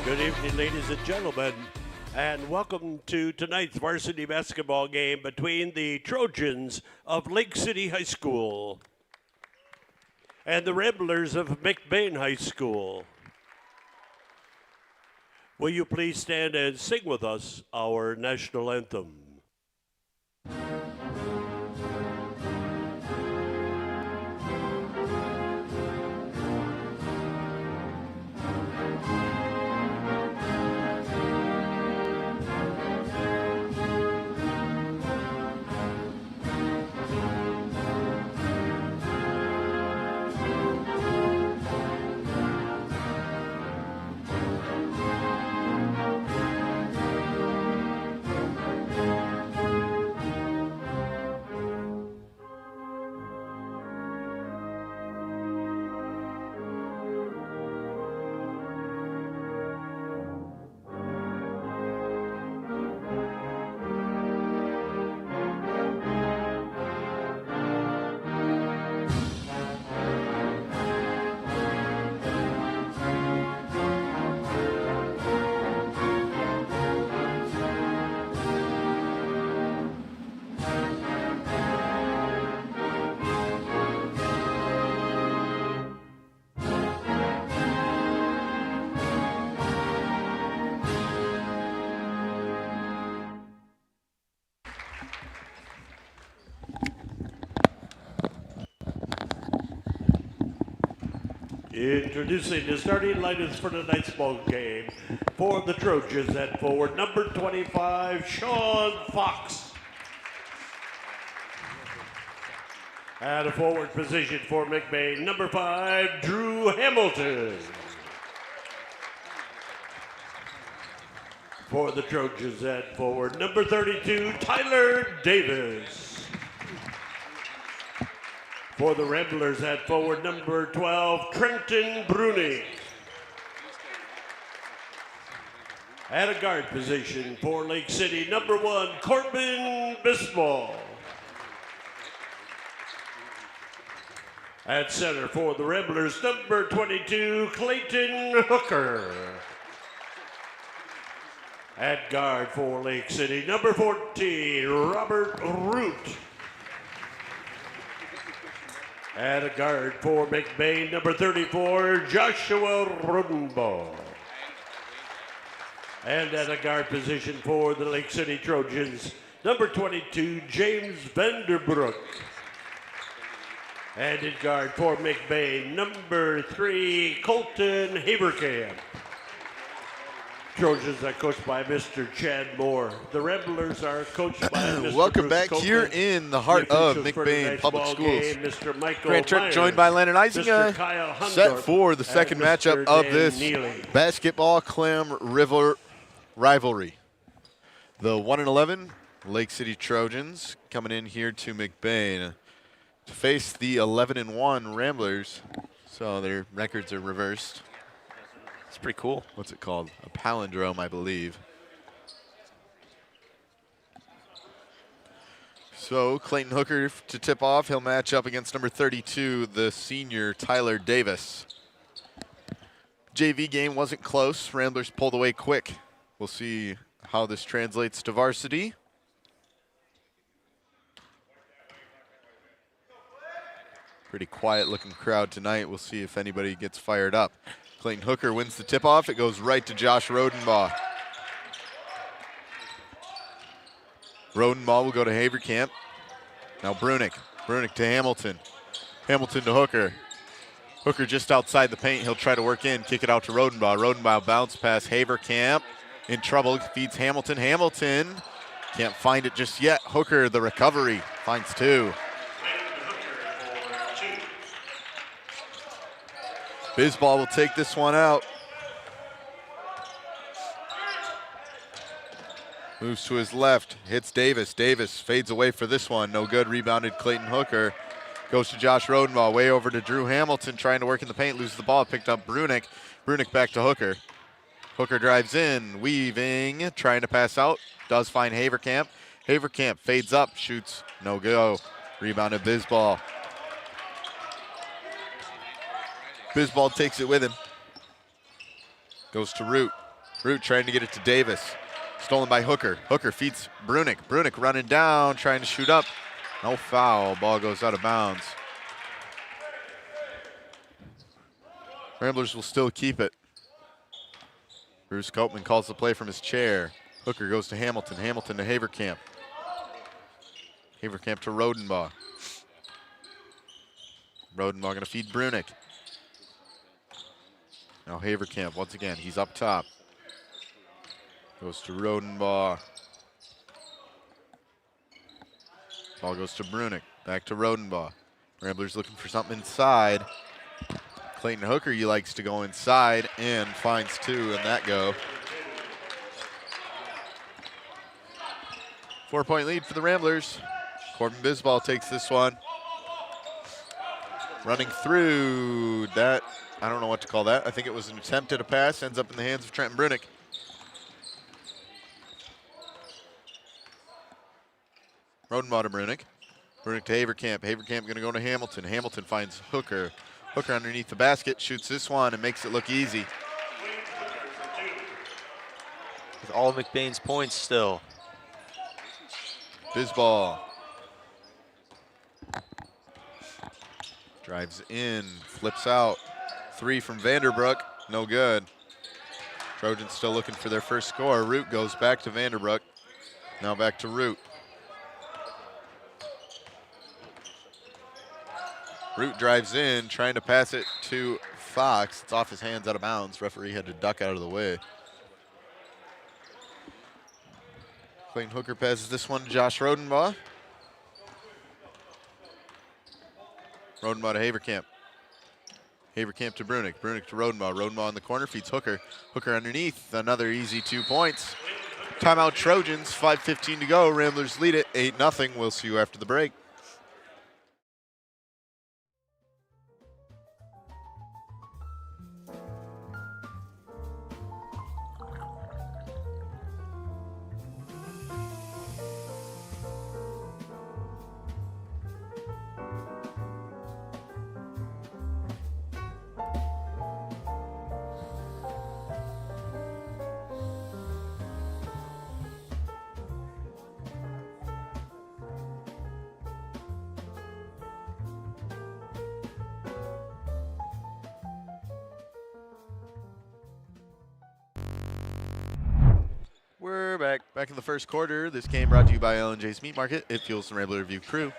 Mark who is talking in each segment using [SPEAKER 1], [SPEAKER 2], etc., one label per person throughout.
[SPEAKER 1] Good evening, ladies and gentlemen, and welcome to tonight's varsity basketball game between the Trojans of Lake City High School and the Ramblers of McBain High School. Will you please stand and sing with us our national anthem? Introducing the starting lineups for tonight's ball game. For the Trojans at forward, number 25, Sean Fox. At a forward position for McBain, number 5, Drew Hamilton. For the Trojans at forward, number 32, Tyler Davis. For the Ramblers at forward, number 12, Trenton Bruni. At a guard position for Lake City, number 1, Corbin Bisbal. At center for the Ramblers, number 22, Clayton Hooker. At guard for Lake City, number 14, Robert Root. At a guard for McBain, number 34, Joshua Rodenbaugh. And at a guard position for the Lake City Trojans, number 22, James Vanderbroek. And in guard for McBain, number 3, Colton Haverkamp. Trojans are coached by Mr. Chad Moore. The Ramblers are coached by Mr.
[SPEAKER 2] Welcome
[SPEAKER 1] Bruce
[SPEAKER 2] back
[SPEAKER 1] Copeland.
[SPEAKER 2] here in the heart of McBain Public Schools.
[SPEAKER 1] Game, Mr. Michael
[SPEAKER 2] Grant Trick
[SPEAKER 1] Myers,
[SPEAKER 2] joined by Landon Eisinger, set for the second matchup of this basketball clam rivalry. The 1-11 Lake City Trojans coming in here to McBain to face the 11-1 Ramblers. So their records are reversed. It's pretty cool. What's it called? A palindrome, I believe. So Clayton Hooker to tip off. He'll match up against number 32, the senior Tyler Davis. JV game wasn't close. Ramblers pulled away quick. We'll see how this translates to varsity. Pretty quiet looking crowd tonight. We'll see if anybody gets fired up. Clayton Hooker wins the tip-off. It goes right to Josh Rodenbaugh. Rodenbaugh will go to Haverkamp. Now Brunick. Brunick to Hamilton. Hamilton to Hooker. Hooker just outside the paint. He'll try to work in, kick it out to Rodenbaugh. Rodenbaugh bounce pass Haverkamp. In trouble, feeds Hamilton. Hamilton can't find it just yet. Hooker, the recovery, finds 2. Bisbal will take this one out. Moves to his left, hits Davis. Davis fades away for this one. No good, rebounded Clayton Hooker. Goes to Josh Rodenbaugh, way over to Drew Hamilton, trying to work in the paint, loses the ball, picked up Brunick. Brunick back to Hooker. Hooker drives in, weaving, trying to pass out. Does find Haverkamp. Haverkamp fades up, shoots, no go. Rebounded Bisbal. Bisbal takes it with him. Goes to Root. Root trying to get it to Davis. Stolen by Hooker. Hooker feeds Brunick. Brunick running down, trying to shoot up. No foul. Ball goes out of bounds. Ramblers will still keep it. Bruce Copeman calls the play from his chair. Hooker goes to Hamilton. Hamilton to Haverkamp. Haverkamp to Rodenbaugh. Rodenbaugh going to feed Brunick. Now Haverkamp, once again, he's up top. Goes to Rodenbaugh. Ball goes to Brunick. Back to Rodenbaugh. Ramblers looking for something inside. Clayton Hooker, he likes to go inside and finds two, and that go. 4-point lead for the Ramblers. Corbin Bisbal takes this one. Running through that, I don't know what to call that. I think it was an attempt at a pass, ends up in the hands of Trenton Brunick. Rodenbaugh to Brunick. Brunick to Haverkamp. Haverkamp going to go to Hamilton. Hamilton finds Hooker. Hooker underneath the basket, shoots this one and makes it look easy.
[SPEAKER 3] With all of McBain's points still.
[SPEAKER 2] Bisbal. Drives in, flips out. Three from Vanderbrook, no good. Trojans still looking for their first score. Root goes back to Vanderbrook. Now back to Root. Root drives in, trying to pass it to Fox. It's off his hands, out of bounds. Referee had to duck out of the way. Clayton Hooker passes this one to Josh Rodenbaugh. Rodenbaugh to Haverkamp. Haverkamp to Brunick. Brunick to Rodenbaugh. Rodenbaugh in the corner, feeds Hooker. Hooker underneath, another easy 2 points. Timeout Trojans, 5:15 to go. Ramblers lead it 8-0. We'll see you after the break. We're back. Back in the first quarter. This game brought to you by L&J's Meat Market. It fuels the Rambler Review crew.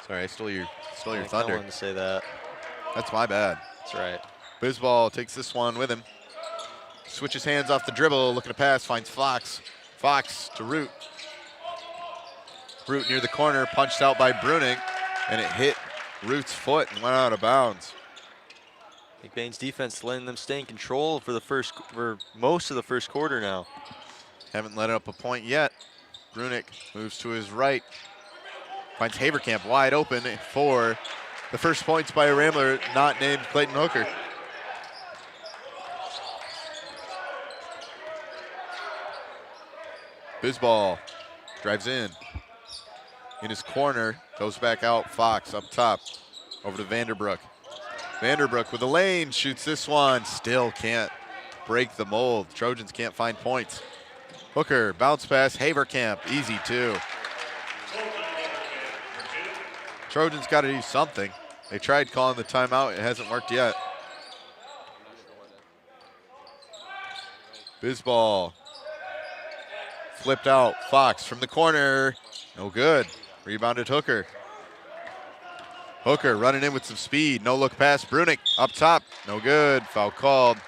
[SPEAKER 2] Sorry, I stole your thunder.
[SPEAKER 3] I wanted to say that.
[SPEAKER 2] That's my bad.
[SPEAKER 3] That's right.
[SPEAKER 2] Bisbal takes this one with him. Switches hands off the dribble, looking to pass, finds Fox. Fox to Root. Root near the corner, punched out by Brunick, and it hit Root's foot and went out of bounds.
[SPEAKER 3] McBain's defense letting them stay in control for most of the first quarter now.
[SPEAKER 2] Haven't let up a point yet. Brunick moves to his right. Finds Haverkamp wide open for the first points by a Rambler not named Clayton Hooker. Bisbal drives in his corner, goes back out. Fox up top, over to Vanderbrook. Vanderbrook with a lane, shoots this one, still can't break the mold. Trojans can't find points. Hooker, bounce pass, Haverkamp, easy 2. Trojans got to do something. They tried calling the timeout, it hasn't worked yet. Bisbal flipped out, Fox from the corner, no good. Rebounded Hooker. Hooker running in with some speed. No look pass. Brunick up top. No good. Foul called.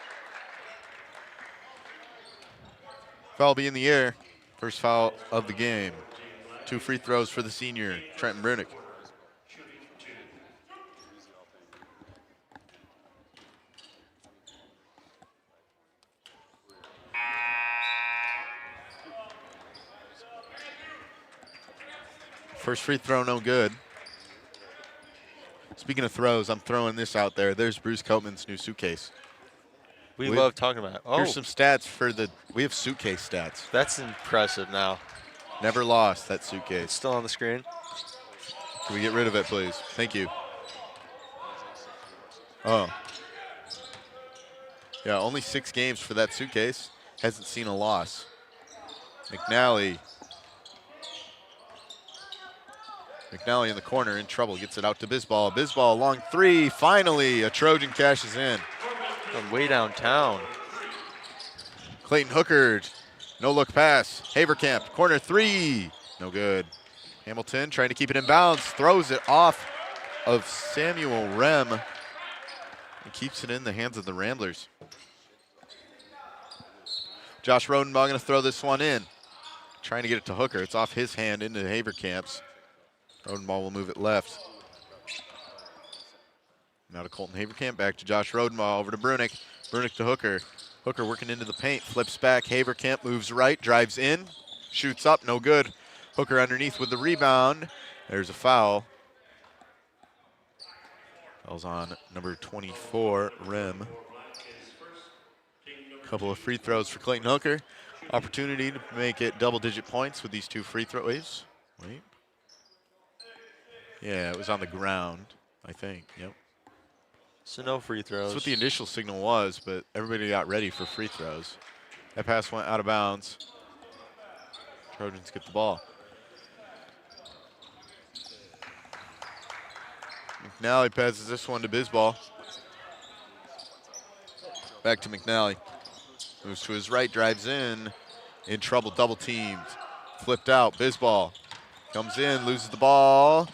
[SPEAKER 2] Foul be in the air. First foul of the game. 2 free throws for the senior, Trenton Brunick. First free throw, no good. Speaking of throws, I'm throwing this out there. There's Bruce Copeman's new suitcase.
[SPEAKER 3] We love talking about it. Oh,
[SPEAKER 2] here's some stats for we have suitcase stats.
[SPEAKER 3] That's impressive now.
[SPEAKER 2] Never lost that suitcase.
[SPEAKER 3] It's still on the screen.
[SPEAKER 2] Can we get rid of it, please? Thank you. Oh. Yeah, only 6 games for that suitcase. Hasn't seen a loss. McNally in the corner, in trouble, gets it out to Bisbal. Bisbal, long 3, finally, a Trojan cashes in.
[SPEAKER 3] Way downtown.
[SPEAKER 2] Clayton Hooker, no look pass. Haverkamp, corner 3, no good. Hamilton trying to keep it in bounds, throws it off of Samuel Rem and keeps it in the hands of the Ramblers. Josh Rodenbaugh going to throw this one in. Trying to get it to Hooker. It's off his hand into Haverkamp's. Rodenbaugh will move it left. Now to Colton Haverkamp, back to Josh Rodenbaugh, over to Brunick. Brunick to Hooker. Hooker working into the paint, flips back. Haverkamp moves right, drives in, shoots up, no good. Hooker underneath with the rebound. There's a foul. Foul's on number 24, Rem. Couple of free throws for Clayton Hooker. Opportunity to make it double-digit points with these 2 free throws. Wait. Yeah, it was on the ground, I think. Yep.
[SPEAKER 3] So no free throws.
[SPEAKER 2] That's what the initial signal was, but everybody got ready for free throws. That pass went out of bounds. Trojans get the ball. McNally passes this one to Bisbal. Back to McNally. Moves to his right, drives in trouble, double teamed. Flipped out, Bisbal comes in, loses the ball.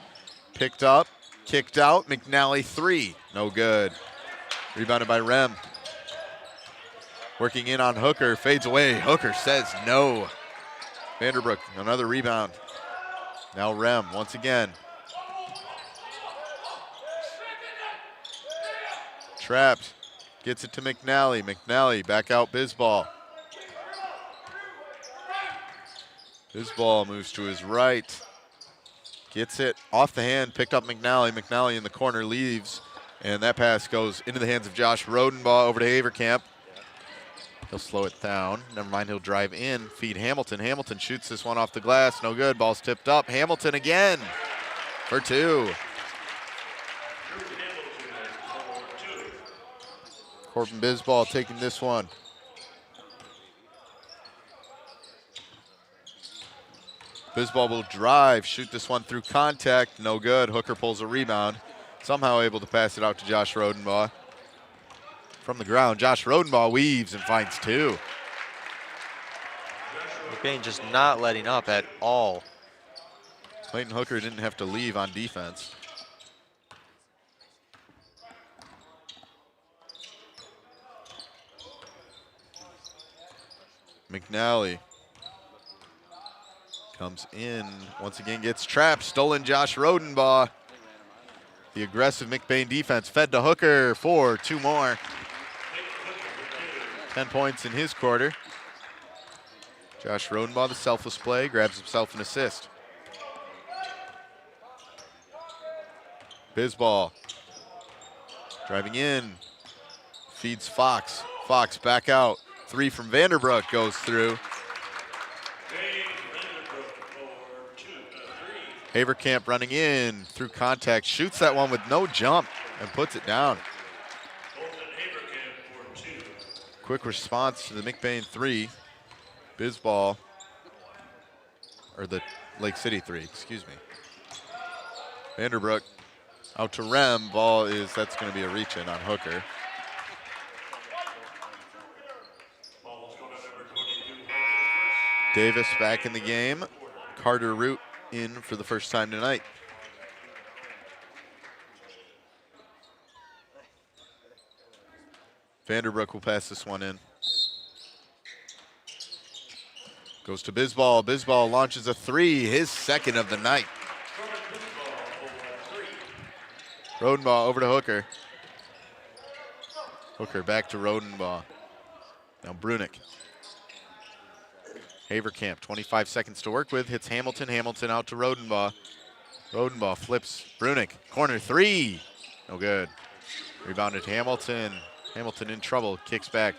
[SPEAKER 2] Picked up, kicked out, McNally 3, no good. Rebounded by Rem. Working in on Hooker, fades away. Hooker says no. Vanderbrook, another rebound. Now Rem, once again. Trapped, gets it to McNally. McNally back out Bisbal. Bisbal moves to his right. Gets it off the hand, picked up McNally. McNally in the corner leaves, and that pass goes into the hands of Josh Rodenbaugh over to Haverkamp. He'll slow it down. Never mind, he'll drive in, feed Hamilton. Hamilton shoots this one off the glass, no good. Ball's tipped up. Hamilton again for 2. Corbin Bisbal taking this one. Bisbal will drive, shoot this one through contact, no good. Hooker pulls a rebound, somehow able to pass it out to Josh Rodenbaugh. From the ground, Josh Rodenbaugh weaves and finds 2.
[SPEAKER 3] McBain just not letting up at all.
[SPEAKER 2] Clayton Hooker didn't have to leave on defense. McNally comes in, once again gets trapped, stolen Josh Rodenbaugh. The aggressive McBain defense fed to Hooker for 2 more. 10 points in his quarter. Josh Rodenbaugh, the selfless play, grabs himself an assist. Bisbal driving in, feeds Fox. Fox back out. 3 from Vanderbrook goes through. Haverkamp running in through contact, shoots that one with no jump and puts it down. Quick response to the McBain 3. Bisbal, or the Lake City 3, excuse me. Vanderbrook out to Rem. Ball is, that's going to be a reach in on Hooker. Davis back in the game. Carter Root in for the first time tonight. Vanderbrook will pass this one in. Goes to Bisbal. Bisbal launches a 3, his second of the night. Rodenbaugh over to Hooker. Hooker back to Rodenbaugh. Now Brunick. Haverkamp, 25 seconds to work with, hits Hamilton. Hamilton out to Rodenbaugh. Rodenbaugh flips Brunick. Corner 3, no good. Rebounded Hamilton. Hamilton in trouble, kicks back.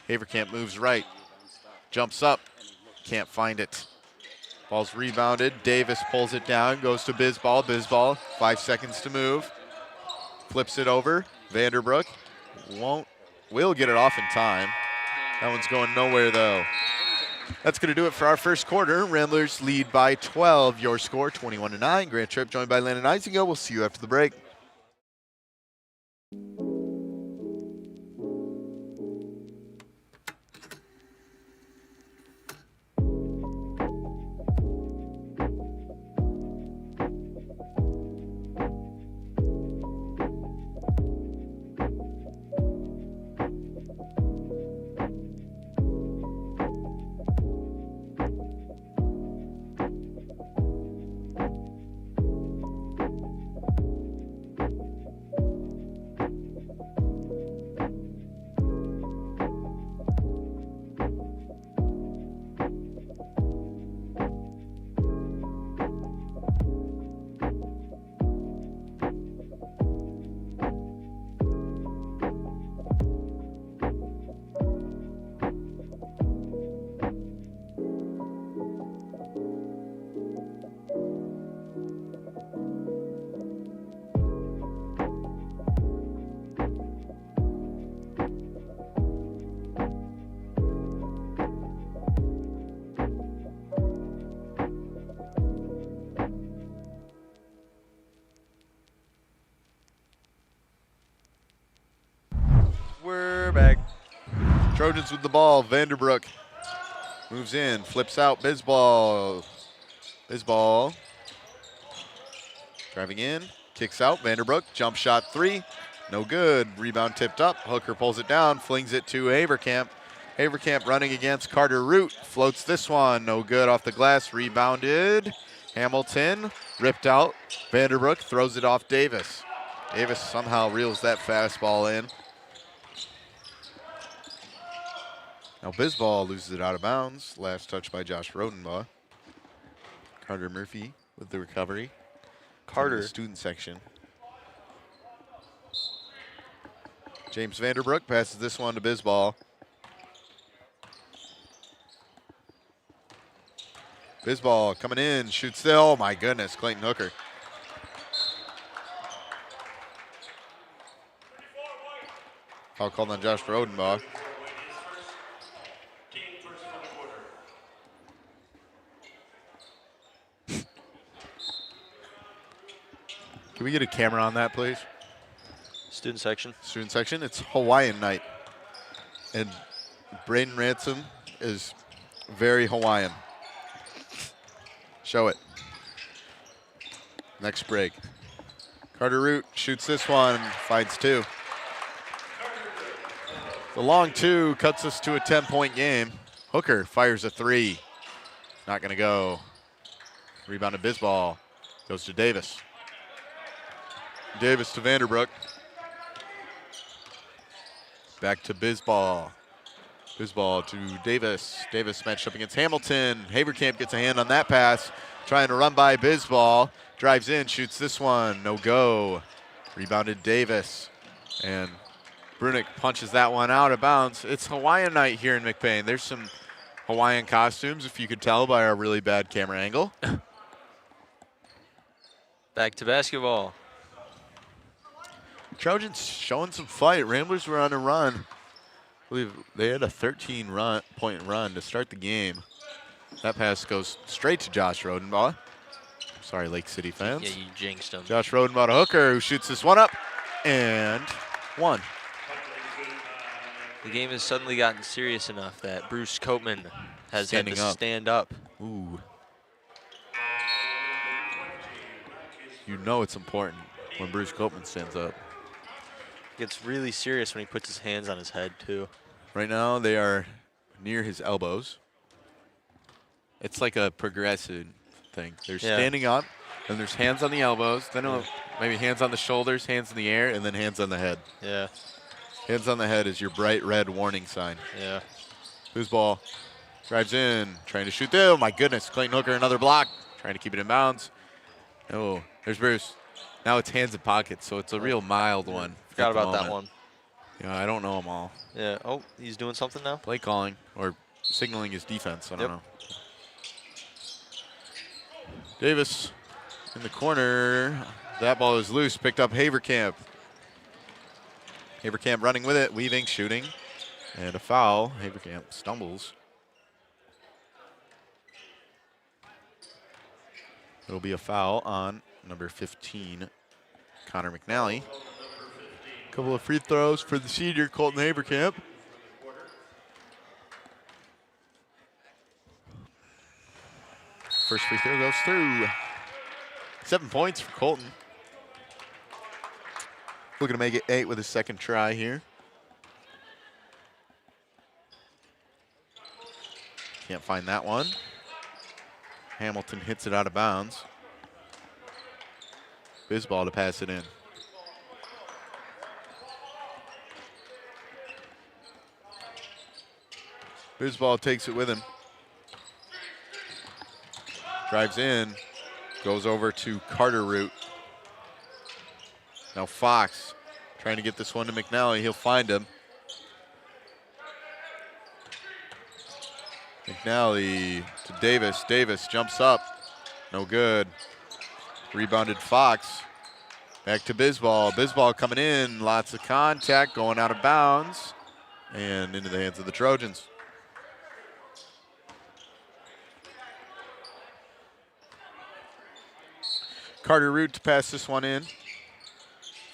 [SPEAKER 2] Haverkamp moves right, jumps up, can't find it. Ball's rebounded. Davis pulls it down, goes to Bisbal. Bisbal, 5 seconds to move. Flips it over. Vanderbrook won't will get it off in time. That one's going nowhere, though. That's going to do it for our first quarter. Ramblers lead by 12. Your score, 21-9. Grant Tripp joined by Landon Isinger. We'll see you after the break.
[SPEAKER 3] We're back.
[SPEAKER 2] Trojans with the ball. Vanderbroek moves in, flips out. Bisball. Bisball driving in, kicks out. Vanderbroek, jump shot 3. No good. Rebound tipped up. Hooker pulls it down, flings it to Haverkamp. Haverkamp running against Carter Root. Floats this one. No good off the glass. Rebounded. Hamilton ripped out. Vanderbroek throws it off Davis. Davis somehow reels that fastball in. Now Bisball loses it out of bounds. Last touch by Josh Rodenbaugh. Carter Murphy with the recovery.
[SPEAKER 3] Carter.
[SPEAKER 2] In the student section. James Vanderbroek passes this one to Bisball. Bisball coming in, shoots still. Oh my goodness, Clayton Hooker. Foul called on Josh Rodenbaugh. Can we get a camera on that, please?
[SPEAKER 3] Student section.
[SPEAKER 2] Student section. It's Hawaiian night. And Braden Ransom is very Hawaiian. Show it. Next break. Carter Root shoots this one, finds 2. The long 2 cuts us to a 10-point game. Hooker fires a 3. Not going to go. Rebound to Bisball. Goes to Davis. Davis to Vanderbroek. Back to Bisball. Bisball to Davis. Davis matched up against Hamilton. Haverkamp gets a hand on that pass. Trying to run by Bisball. Drives in, shoots this one. No go. Rebounded Davis. And Brunick punches that one out of bounds. It's Hawaiian night here in McBain. There's some Hawaiian costumes, if you could tell by our really bad camera angle.
[SPEAKER 3] Back to basketball.
[SPEAKER 2] Trojans showing some fight. Ramblers were on a run. I believe they had a 13-point run to start the game. That pass goes straight to Josh Rodenbaugh. Sorry, Lake City fans.
[SPEAKER 3] Yeah, you jinxed him.
[SPEAKER 2] Josh Rodenbaugh to Hooker, who shoots this one up, and 1.
[SPEAKER 3] The game has suddenly gotten serious enough that Bruce Copeman has had to stand up.
[SPEAKER 2] Ooh. You know it's important when Bruce Copeman stands up.
[SPEAKER 3] Gets really serious when he puts his hands on his head, too.
[SPEAKER 2] Right now, they are near his elbows. It's like a progressive thing. They're standing up, and there's hands on the elbows, then maybe hands on the shoulders, hands in the air, and then hands on the head.
[SPEAKER 3] Yeah.
[SPEAKER 2] Hands on the head is your bright red warning sign.
[SPEAKER 3] Yeah.
[SPEAKER 2] Bisball drives in, trying to shoot there. Oh, my goodness. Clayton Hooker, another block, trying to keep it in bounds. Oh, there's Bruce. Now it's hands in pockets, so it's a real mild one.
[SPEAKER 3] Forgot about that one.
[SPEAKER 2] Yeah, I don't know them all.
[SPEAKER 3] Yeah. Oh, he's doing something now?
[SPEAKER 2] Play calling or signaling his defense. I don't know. Davis in the corner. That ball is loose. Picked up Haverkamp. Haverkamp running with it, weaving, shooting, and a foul. Haverkamp stumbles. It'll be a foul on number 15, Connor McNally. Couple of free throws for the senior, Colton Haverkamp. First free throw goes through. 7 points for Colton. Looking to make it 8 with his second try here. Can't find that one. Hamilton hits it out of bounds. Bisball to pass it in. Bisball takes it with him. Drives in, goes over to Carter Root. Now Fox trying to get this one to McNally. He'll find him. McNally to Davis. Davis jumps up. No good. Rebounded Fox. Back to Bisball. Bisball coming in. Lots of contact, going out of bounds. And into the hands of the Trojans. Carter Root to pass this one in.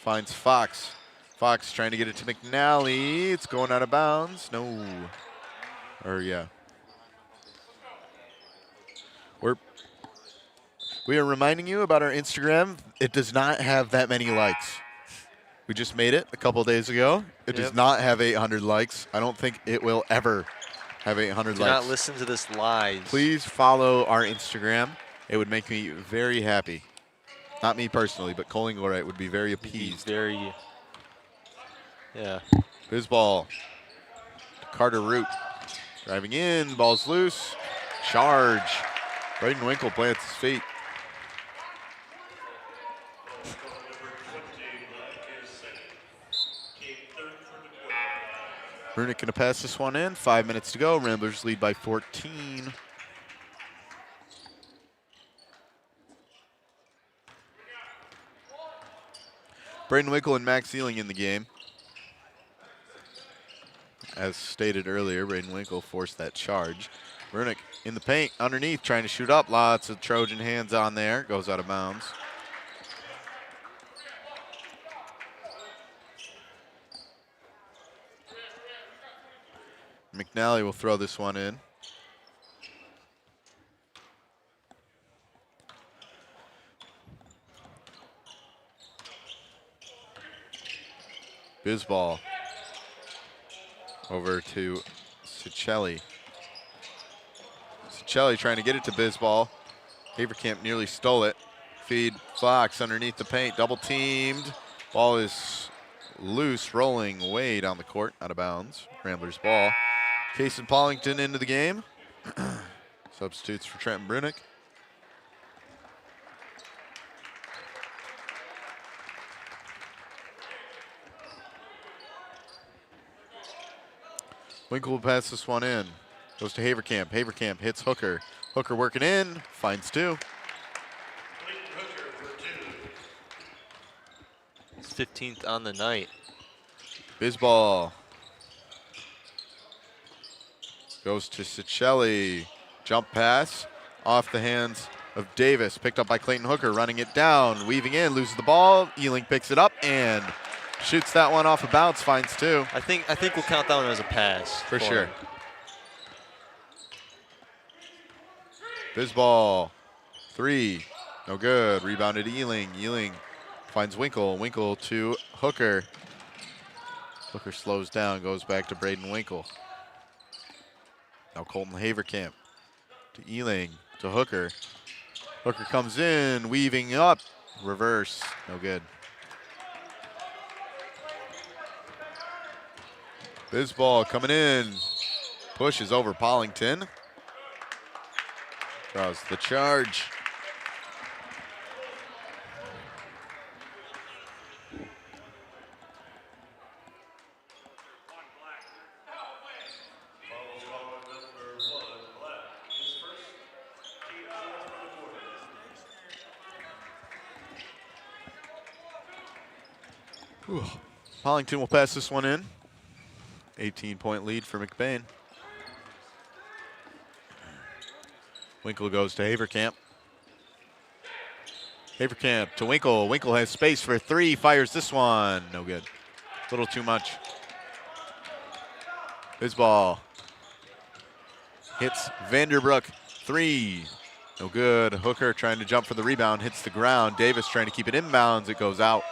[SPEAKER 2] Finds Fox. Fox trying to get it to McNally. It's going out of bounds. No. Or yeah. We are reminding you about our Instagram. It does not have that many likes. We just made it a couple days ago. It does not have 800 likes. I don't think it will ever have 800 likes.
[SPEAKER 3] Do not listen to this lies.
[SPEAKER 2] Please follow our Instagram. It would make me very happy. Not me personally, but Colin Gorite would be very appeased.
[SPEAKER 3] Very, yeah.
[SPEAKER 2] Bisball. Carter Root. Driving in, ball's loose. Charge. Braden Winkle plants his feet. Brunick going to pass this one in. 5 minutes to go. Ramblers lead by 14. Braden Winkle and Max Sealing in the game. As stated earlier, Braden Winkle forced that charge. Brunick in the paint, underneath, trying to shoot up. Lots of Trojan hands on there. Goes out of bounds. McNally will throw this one in. Bisball over to Cicelli. Cicelli trying to get it to Bisball. Haverkamp nearly stole it. Feed Fox underneath the paint, double teamed. Ball is loose, rolling way down the court, out of bounds. Ramblers ball. Cason Pollington into the game. Substitutes for Trenton Brunick. Winkle will pass this one in. Goes to Haverkamp. Haverkamp hits Hooker. Hooker working in. Finds two.
[SPEAKER 3] It's 15th on the night.
[SPEAKER 2] Bisball. Goes to Cicelli. Jump pass off the hands of Davis. Picked up by Clayton Hooker. Running it down. Weaving in. Loses the ball. Ealing picks it up and shoots that one off of bounds. Finds two.
[SPEAKER 3] I think we'll count that one as a pass.
[SPEAKER 2] For sure. Bisball. Three. No good. Rebounded Ealing. Ealing finds Winkle. Winkle to Hooker. Hooker slows down. Goes back to Braden Winkle. Now Colton Haverkamp to Ealing, to Hooker. Hooker comes in, weaving up, reverse, no good. Bisball coming in, pushes over Pollington. Draws the charge. Pollington will pass this one in. 18-point lead for McBain. Winkle goes to Haverkamp. Haverkamp to Winkle. Winkle has space for 3, fires this one. No good. A little too much. His ball hits Vanderbrook. 3. No good. Hooker trying to jump for the rebound. Hits the ground. Davis trying to keep it inbounds. It goes out.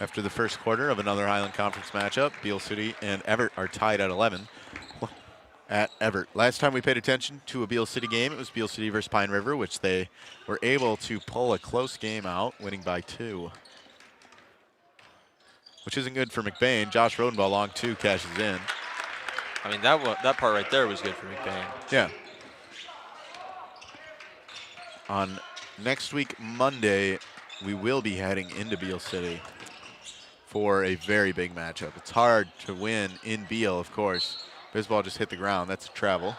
[SPEAKER 2] After the first quarter of another Highland Conference matchup, Beal City and Everett are tied at 11 at Everett. Last time we paid attention to a Beal City game, it was Beal City versus Pine River, which they were able to pull a close game out, winning by 2. Which isn't good for McBain. Josh Rodenbaugh, long 2, cashes in.
[SPEAKER 3] I mean, that part right there was good for McBain.
[SPEAKER 2] Yeah. On next week, Monday, we will be heading into Beal City for a very big matchup. It's hard to win in Beal, of course. Bisball just hit the ground. That's travel.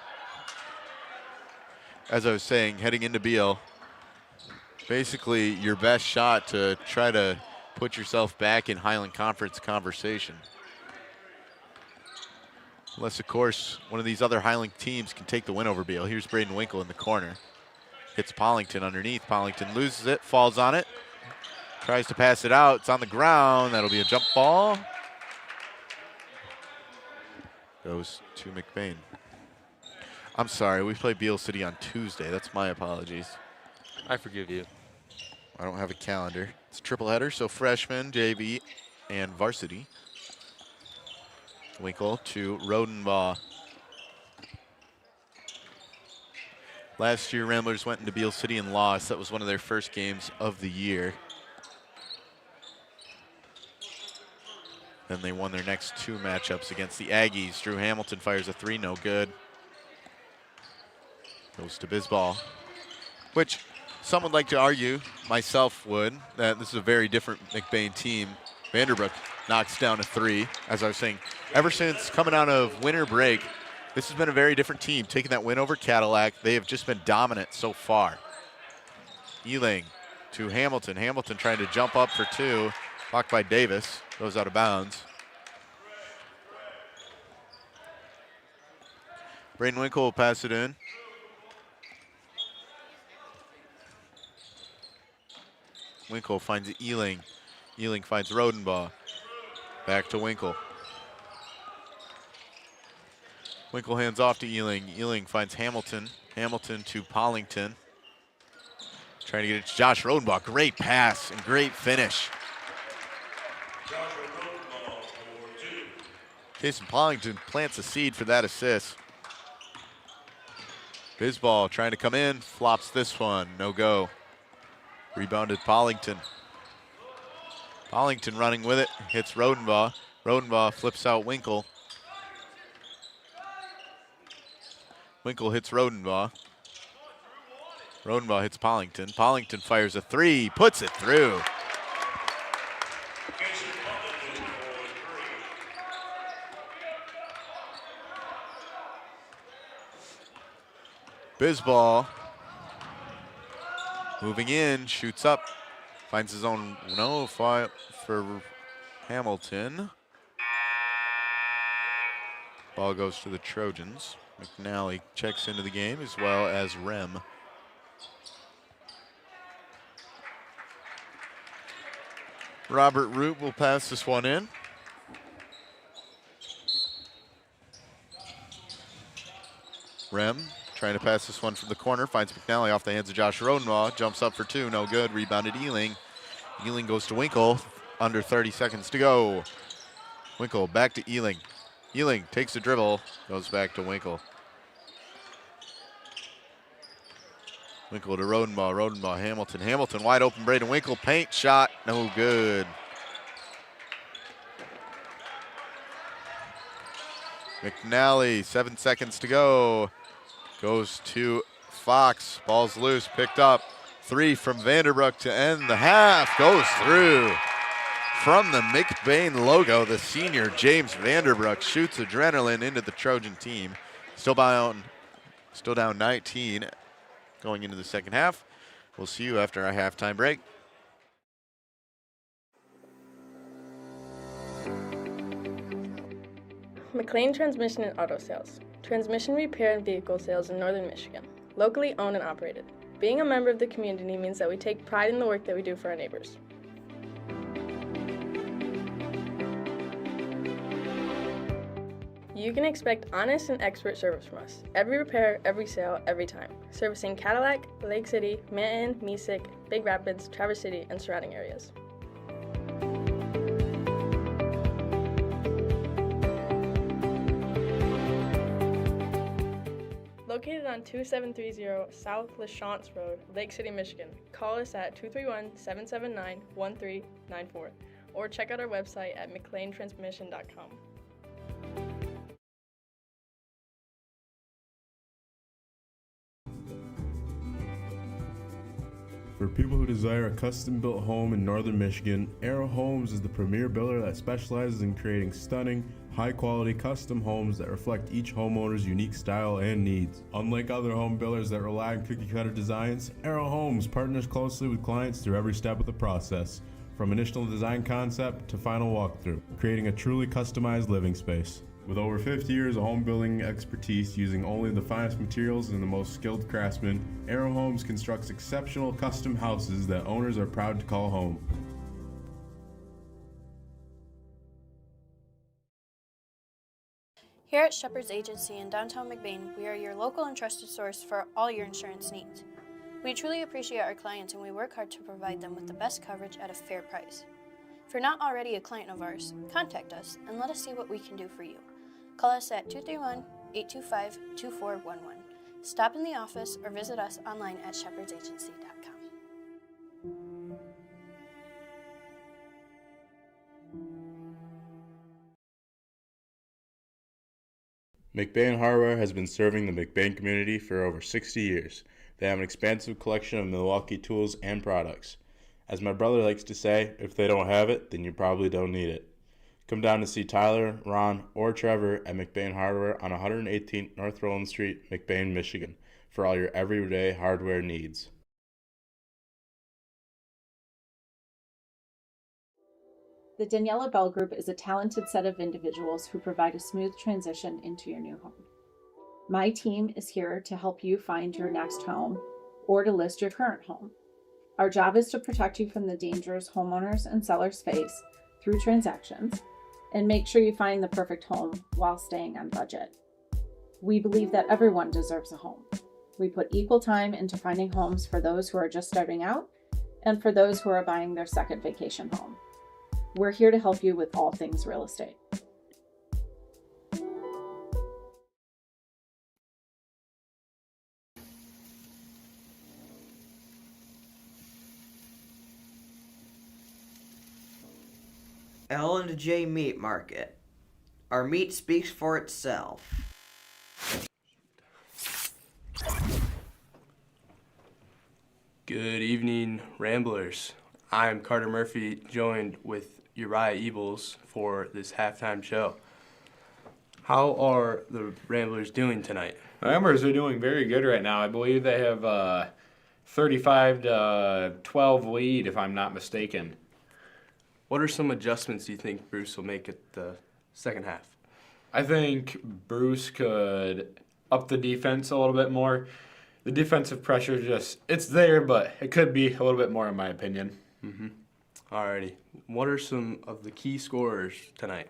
[SPEAKER 2] As I was saying, heading into Beal, basically your best shot to try to put yourself back in Highland Conference conversation. Unless, of course, one of these other Highland teams can take the win over Beal. Here's Braden Winkle in the corner. Hits Pollington underneath. Pollington loses it, falls on it. Tries to pass it out. It's on the ground. That'll be a jump ball. Goes to McBain. I'm sorry, we play Beal City on Tuesday. That's my apologies.
[SPEAKER 3] I forgive you.
[SPEAKER 2] I don't have a calendar. It's a triple header, so freshman, JV, and varsity. Winkle to Rodenbaugh. Last year, Ramblers went into Beal City and lost. That was one of their first games of the year. Then they won their next 2 matchups against the Aggies. Drew Hamilton fires a 3, no good. Goes to Bisball, which some would like to argue, myself would, that this is a very different McBain team. Vanderbrook knocks down a 3. As I was saying, ever since coming out of winter break, this has been a very different team. Taking that win over Cadillac, they have just been dominant so far. Ealing to Hamilton. Hamilton trying to jump up for 2. Blocked by Davis. Goes out of bounds. Braden Winkle will pass it in. Winkle finds Ealing. Ealing finds Rodenbaugh. Back to Winkle. Winkle hands off to Ealing. Ealing finds Hamilton. Hamilton to Pollington. Trying to get it to Josh Rodenbaugh. Great pass and great finish. Jason Pollington plants a seed for that assist. Bisball trying to come in, flops this one, no go. Rebounded Pollington. Pollington running with it, hits Rodenbaugh. Rodenbaugh flips out Winkle. Winkle hits Rodenbaugh. Rodenbaugh hits Pollington. Pollington fires a 3, puts it through. Bisball moving in, shoots up, finds his own for Hamilton. Ball goes to the Trojans. McNally checks into the game as well as Rem. Robert Root will pass this one in. Rem trying to pass this one from the corner, finds McNally off the hands of Josh Rodenbaugh, jumps up for 2, no good, rebounded Ealing. Ealing goes to Winkle, under 30 seconds to go. Winkle back to Ealing. Ealing takes the dribble, goes back to Winkle. Winkle to Rodenbaugh, Rodenbaugh, Hamilton. Hamilton wide open, Braden Winkle, paint shot, no good. McNally, 7 seconds to go. Goes to Fox, ball's loose, picked up. 3 from Vanderbrook to end the half, goes through. From the McBain logo, the senior James Vanderbrook shoots adrenaline into the Trojan team. Still down 19 going into the second half. We'll see you after our halftime break.
[SPEAKER 4] McLain Transmission and Auto Sales. Transmission repair and vehicle sales in Northern Michigan. Locally owned and operated. Being a member of the community means that we take pride in the work that we do for our neighbors. You can expect honest and expert service from us. Every repair, every sale, every time. Servicing Cadillac, Lake City, Manton, Mesick, Big Rapids, Traverse City, and surrounding areas. Located on 2730 South LaChance Road, Lake City, Michigan. Call us at 231-779-1394 or check out our website at McLainTransmission.com.
[SPEAKER 5] For people who desire a custom-built home in Northern Michigan, Arrow Homes is the premier builder that specializes in creating stunning, high-quality custom homes that reflect each homeowner's unique style and needs. Unlike other home builders that rely on cookie-cutter designs, Arrow Homes partners closely with clients through every step of the process, from initial design concept to final walkthrough, creating a truly customized living space. With over 50 years of home building expertise using only the finest materials and the most skilled craftsmen, Arrow Homes constructs exceptional custom houses that owners are proud to call home.
[SPEAKER 6] Here at Shepherd's Agency in downtown McBain, we are your local and trusted source for all your insurance needs. We truly appreciate our clients and we work hard to provide them with the best coverage at a fair price. If you're not already a client of ours, contact us and let us see what we can do for you. Call us at 231-825-2411. Stop in the office or visit us online at shepherdsagency.com.
[SPEAKER 5] McBain Hardware has been serving the McBain community for over 60 years. They have an expansive collection of Milwaukee tools and products. As my brother likes to say, if they don't have it, then you probably don't need it. Come down to see Tyler, Ron, or Trevor at McBain Hardware on 118th North Rowland Street, McBain, Michigan, for all your everyday hardware needs.
[SPEAKER 7] The Daniela Bell Group is a talented set of individuals who provide a smooth transition into your new home. My team is here to help you find your next home or to list your current home. Our job is to protect you from the dangers homeowners and sellers face through transactions and make sure you find the perfect home while staying on budget. We believe that everyone deserves a home. We put equal time into finding homes for those who are just starting out and for those who are buying their second vacation home. We're here to help you with all things real estate.
[SPEAKER 8] L&J Meat Market. Our meat speaks for itself.
[SPEAKER 9] Good evening, Ramblers. I'm Carter Murphy, joined with Uriah Ebles for this halftime show. How are the Ramblers doing tonight?
[SPEAKER 10] The Ramblers are doing very good right now. I believe they have a 35-12 lead, if I'm not mistaken.
[SPEAKER 9] What are some adjustments you think Bruce will make at the second half?
[SPEAKER 10] I think Bruce could up the defense a little bit more. The defensive pressure it's there, but it could be a little bit more in my opinion.
[SPEAKER 9] Alrighty. What are some of the key scorers tonight?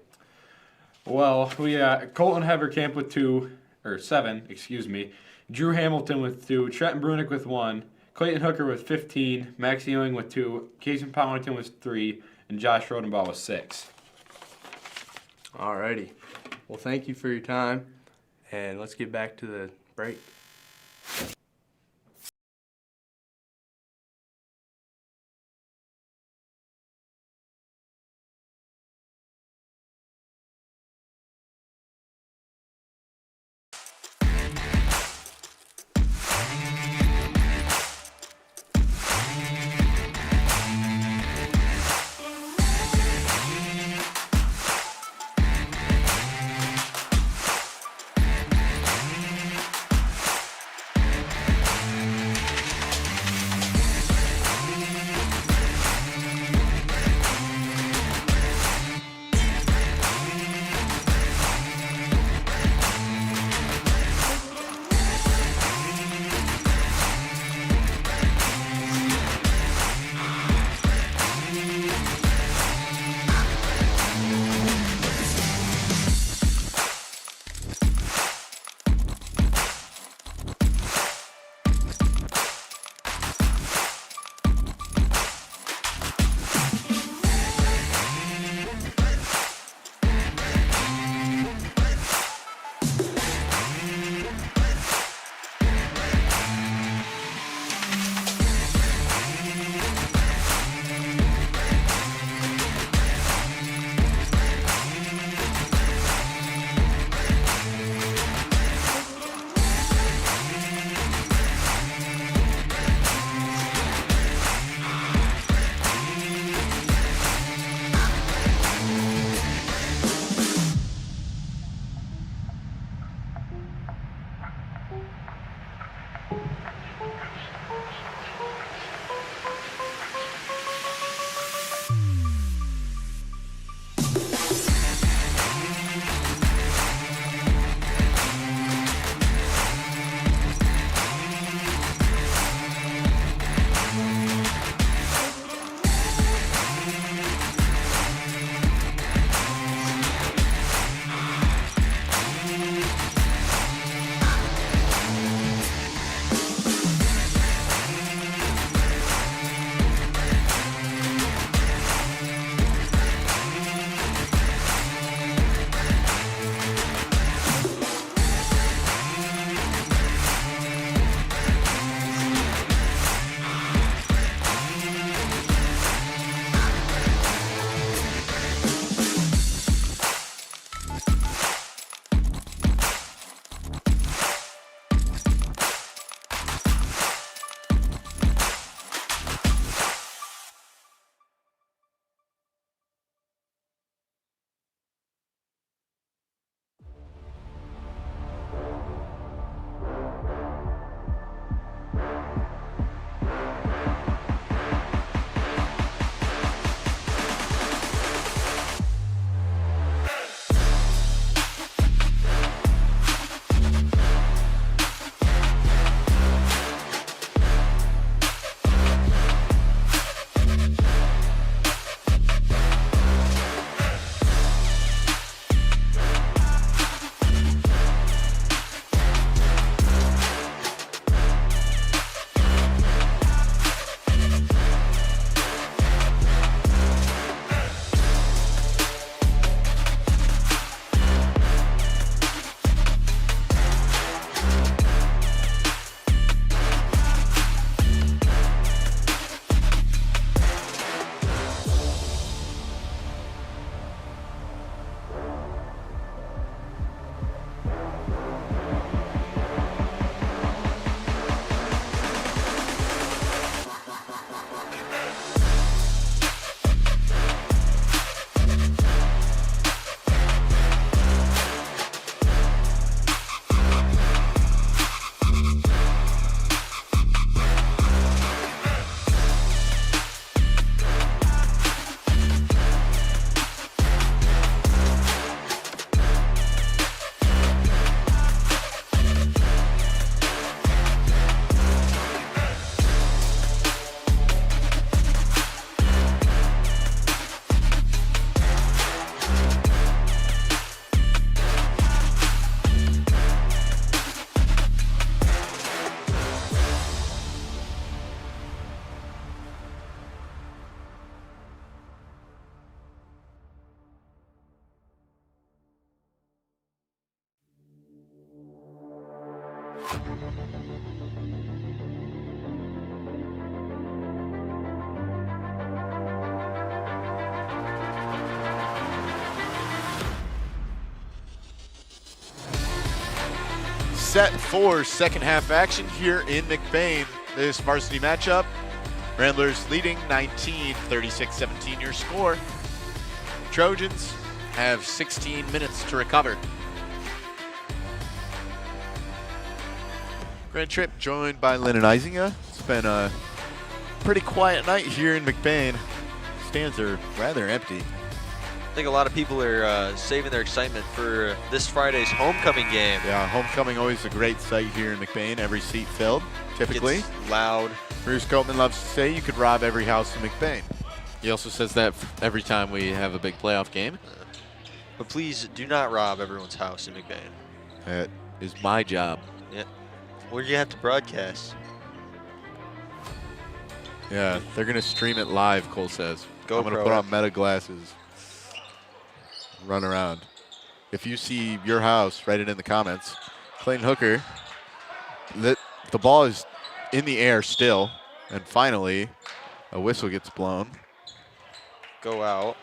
[SPEAKER 10] Well, we got Colton Heverkamp with 7. Drew Hamilton with 2, Trenton Brunick with 1, Clayton Hooker with 15, Max Ewing with 2, Casey Pownington with 3, and Josh Rodenbaugh with 6.
[SPEAKER 9] Alrighty. Well, thank you for your time, and let's get back to the break.
[SPEAKER 2] set for second half action here in McBain. This varsity matchup, Ramblers leading 19, 36-17 your score. Trojans have 16 minutes to recover. Grand Trip joined by Lynn and Isinga. It's been a pretty quiet night here in McBain. Stands are rather empty.
[SPEAKER 3] I think a lot of people are saving their excitement for this Friday's homecoming game.
[SPEAKER 2] Yeah, homecoming always a great sight here in McBain. Every seat filled, typically.
[SPEAKER 3] It's loud.
[SPEAKER 2] Bruce Copeman loves to say you could rob every house in McBain.
[SPEAKER 11] He also says that every time we have a big playoff game.
[SPEAKER 3] But please do not rob everyone's house in McBain.
[SPEAKER 2] That is my job.
[SPEAKER 3] Yeah. Where do you have to broadcast?
[SPEAKER 2] Yeah, they're going to stream it live, Cole says. I'm going to put on meta glasses. Run around. If you see your house, write it in the comments. Clayton Hooker, the ball is in the air still, and finally a whistle gets blown.
[SPEAKER 3] Go out.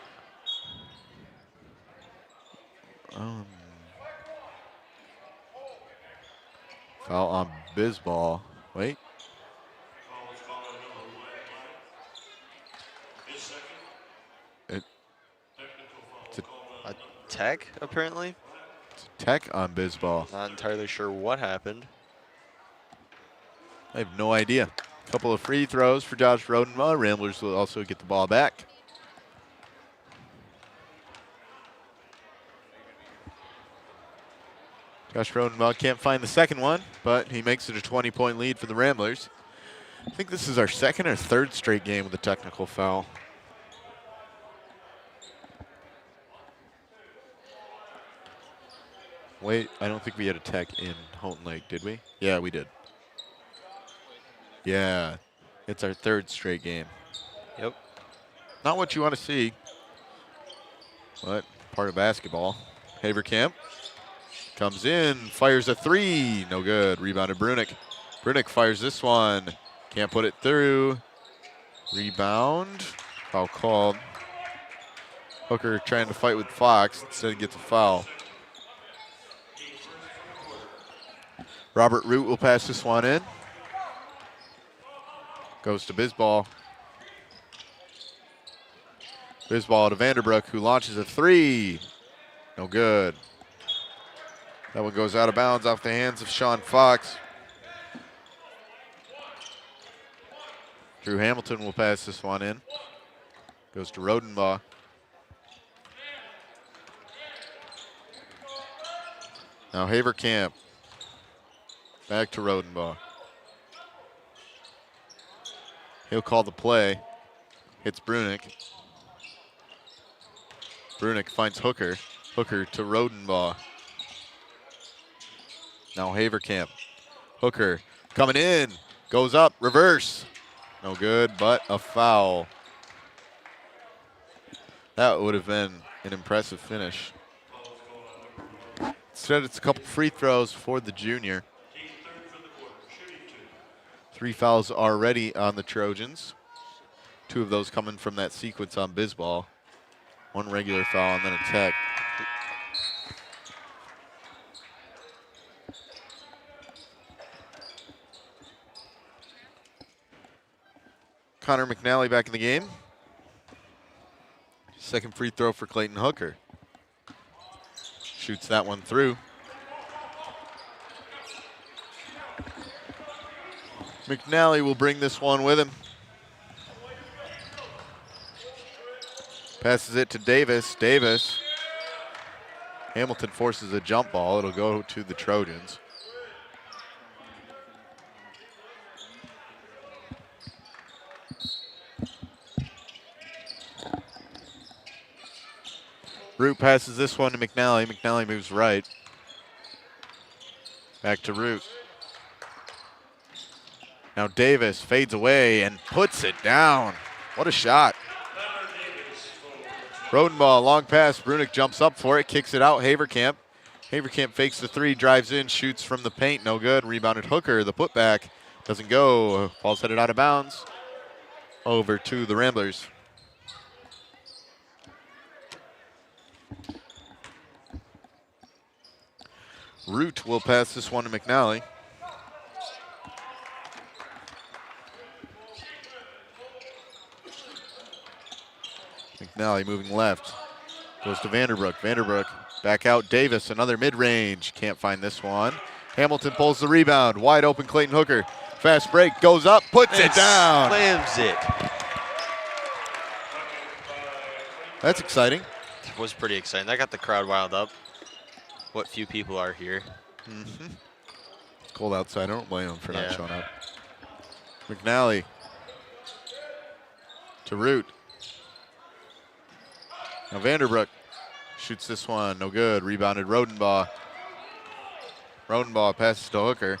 [SPEAKER 2] Foul on Bisball. Wait.
[SPEAKER 3] A tech, apparently.
[SPEAKER 2] It's a tech on Bisball.
[SPEAKER 3] Not entirely sure what happened.
[SPEAKER 2] I have no idea. A couple of free throws for Josh Rodenbaugh. Ramblers will also get the ball back. Josh Rodenbaugh can't find the second one, but he makes it a 20-point lead for the Ramblers. I think this is our second or third straight game with a technical foul. Wait, I don't think we had a tech in Houghton Lake, did we? Yeah, we did. Yeah, it's our third straight game.
[SPEAKER 3] Yep.
[SPEAKER 2] Not what you want to see, but part of basketball. Haverkamp comes in, fires a three. No good. Rebounded Brunick. Brunick fires this one. Can't put it through. Rebound. Foul called. Hooker trying to fight with Fox. Instead gets a foul. Robert Root will pass this one in. Goes to Bisball. Bisball to Vanderbrook, who launches a three. No good. That one goes out of bounds off the hands of Sean Fox. Drew Hamilton will pass this one in. Goes to Rodenbaugh. Now Haverkamp. Back to Rodenbaugh. He'll call the play. Hits Brunick. Brunick finds Hooker. Hooker to Rodenbaugh. Now Haverkamp. Hooker coming in. Goes up. Reverse. No good, but a foul. That would have been an impressive finish. Instead, it's a couple free throws for the junior. 3 fouls already on the Trojans. 2 of those coming from that sequence on Bisball. 1 regular foul and then a tech. Connor McNally back in the game. Second free throw for Clayton Hooker. Shoots that one through. McNally will bring this one with him. Passes it to Davis. Davis. Hamilton forces a jump ball. It'll go to the Trojans. Root passes this one to McNally. McNally moves right. Back to Root. Now Davis fades away and puts it down. What a shot. Rodenbaugh, long pass. Brunick jumps up for it, kicks it out. Haverkamp. Haverkamp fakes the three, drives in, shoots from the paint. No good. Rebounded Hooker. The putback doesn't go. Ball's headed out of bounds. Over to the Ramblers. Root will pass this one to McNally. McNally moving left. Goes to Vanderbrook. Vanderbrook back out. Davis, another mid-range. Can't find this one. Hamilton pulls the rebound. Wide open Clayton Hooker. Fast break, goes up, puts it down.
[SPEAKER 3] Slams it.
[SPEAKER 2] That's exciting.
[SPEAKER 3] It was pretty exciting. That got the crowd wild up. What few people are here.
[SPEAKER 2] It's cold outside. I don't blame them for not showing up. McNally to Root. Now Vanderbrook shoots this one. No good. Rebounded Rodenbaugh. Rodenbaugh passes to Hooker.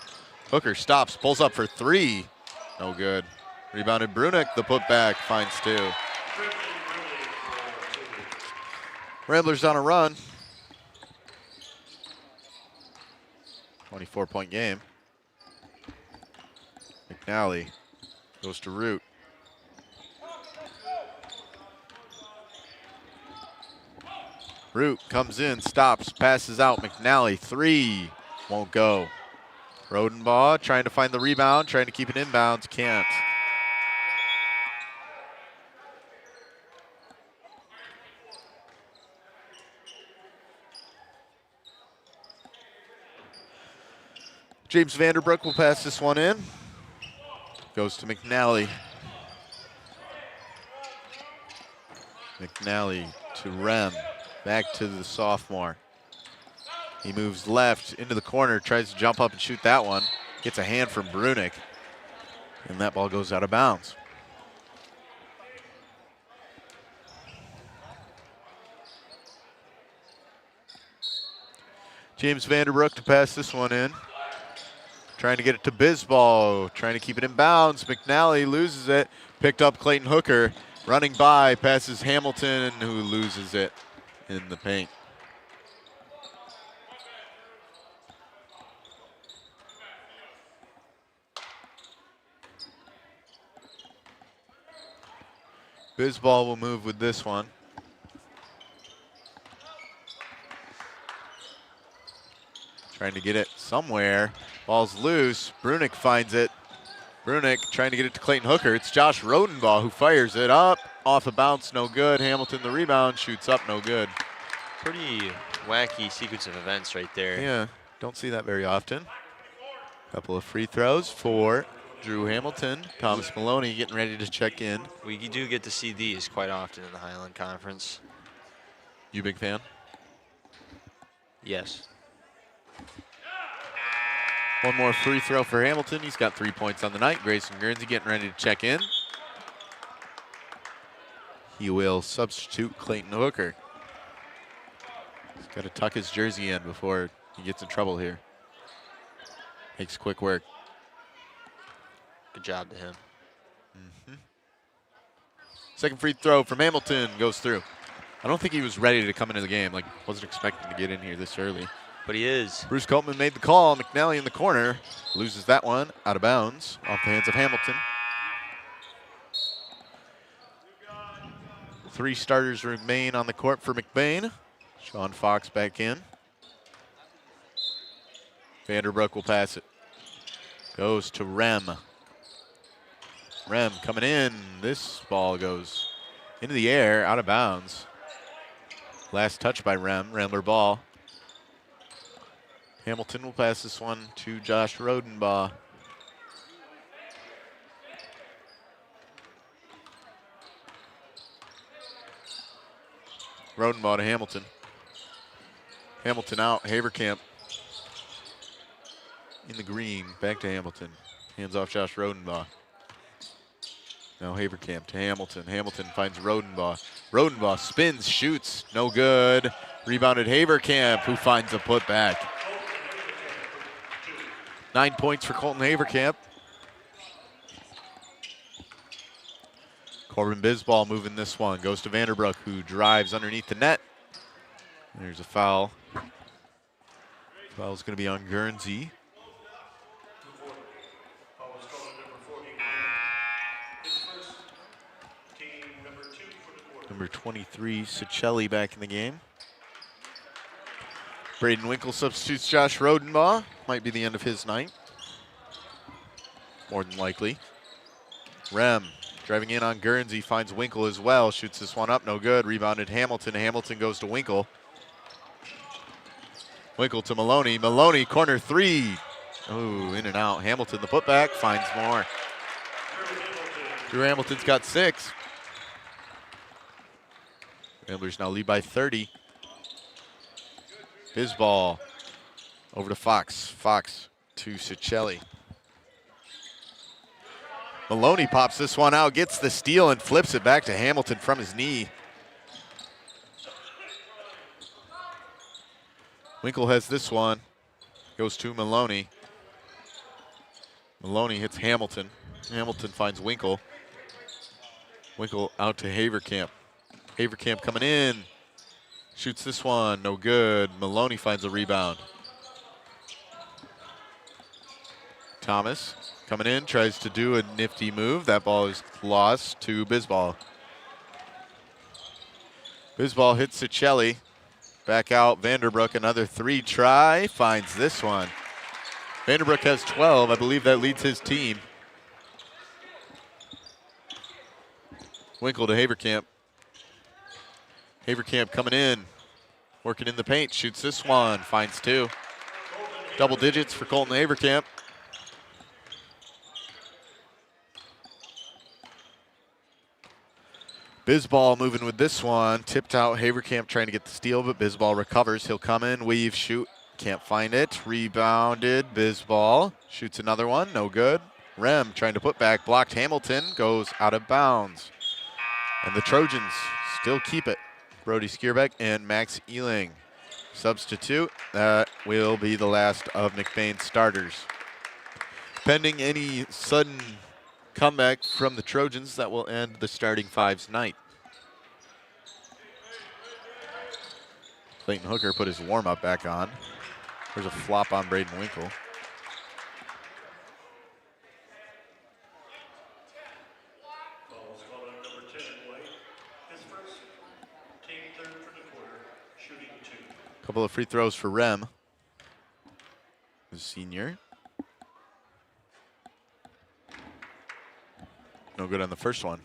[SPEAKER 2] Hooker stops, pulls up for three. No good. Rebounded Brunick. The putback finds two. Ramblers on a run. 24-point game. McNally goes to Root. Root comes in, stops, passes out. McNally, three. Won't go. Rodenbaugh trying to find the rebound, trying to keep it inbounds. Can't. James Vanderbrook will pass this one in. Goes to McNally. McNally to Rem. Back to the sophomore. He moves left into the corner, tries to jump up and shoot that one. Gets a hand from Brunick. And that ball goes out of bounds. James Vanderbrook to pass this one in. Trying to get it to Bisball, trying to keep it in bounds. McNally loses it. Picked up Clayton Hooker. Running by, passes Hamilton, who loses it in the paint. Bisball will move with this one. Trying to get it somewhere. Ball's loose. Brunick finds it. Brunick trying to get it to Clayton Hooker. It's Josh Rodenbaugh who fires it up. Off the bounce, no good. Hamilton the rebound, shoots up, no good.
[SPEAKER 3] Pretty wacky sequence of events right there.
[SPEAKER 2] Yeah, don't see that very often. Couple of free throws for Drew Hamilton. Thomas Maloney getting ready to check in.
[SPEAKER 3] We do get to see these quite often in the Highland Conference.
[SPEAKER 2] You a big fan?
[SPEAKER 3] Yes.
[SPEAKER 2] One more free throw for Hamilton. He's got 3 points on the night. Grayson Guernsey getting ready to check in. He will substitute Clayton Hooker. He's got to tuck his jersey in before he gets in trouble here. Makes quick work.
[SPEAKER 3] Good job to him.
[SPEAKER 2] Second free throw from Hamilton goes through. I don't think he was ready to come into the game. Like, wasn't expecting to get in here this early.
[SPEAKER 3] But he is.
[SPEAKER 2] Bruce Coltman made the call. McNally in the corner. Loses that one out of bounds off the hands of Hamilton. Three starters remain on the court for McBain. Sean Fox back in. Vanderbrook will pass it. Goes to Rem. Rem coming in. This ball goes into the air, out of bounds. Last touch by Rem. Rambler ball. Hamilton will pass this one to Josh Rodenbaugh. Rodenbaugh to Hamilton. Hamilton out. Haverkamp in the green. Back to Hamilton. Hands off Josh Rodenbaugh. Now Haverkamp to Hamilton. Hamilton finds Rodenbaugh. Rodenbaugh spins, shoots. No good. Rebounded Haverkamp, who finds a putback. 9 points for Colton Haverkamp. Corbin Bisball moving this one. Goes to Vanderbrook, who drives underneath the net. There's a foul. Foul's going to be on Guernsey. Number 23, Cicelli back in the game. Braden Winkle substitutes Josh Rodenbaugh. Might be the end of his night. More than likely. Rem driving in on Guernsey, finds Winkle as well. Shoots this one up, no good. Rebounded Hamilton. Hamilton goes to Winkle. Winkle to Maloney. Maloney, corner three. Oh, in and out. Hamilton, the putback, finds more. Drew Hamilton's got 6. Ramblers now lead by 30. Bisball over to Fox. Fox to Cicelli. Maloney pops this one out, gets the steal, and flips it back to Hamilton from his knee. Winkle has this one. Goes to Maloney. Maloney hits Hamilton. Hamilton finds Winkle. Winkle out to Haverkamp. Haverkamp coming in. Shoots this one, no good. Maloney finds a rebound. Thomas coming in, tries to do a nifty move. That ball is lost to Bisball. Bisball hits Cicelli. Back out, Vanderbrook, another 3 try. Finds this one. Vanderbrook has 12. I believe that leads his team. Winkle to Haverkamp. Haverkamp coming in, working in the paint, shoots this one, finds 2. Double digits for Colton Haverkamp. Bisball moving with this one, tipped out. Haverkamp trying to get the steal, but Bisball recovers. He'll come in, weave, shoot, can't find it. Rebounded, Bisball shoots another one, no good. Rem trying to put back, blocked. Hamilton goes out of bounds. And the Trojans still keep it. Brody Skierbeck and Max Ealing. Substitute, that will be the last of McBain's starters. Pending any sudden comeback from the Trojans, that will end the starting 5's night. Clayton Hooker put his warm-up back on. There's a flop on Braden Winkle. Couple of free throws for Rem, the senior. No good on the first one.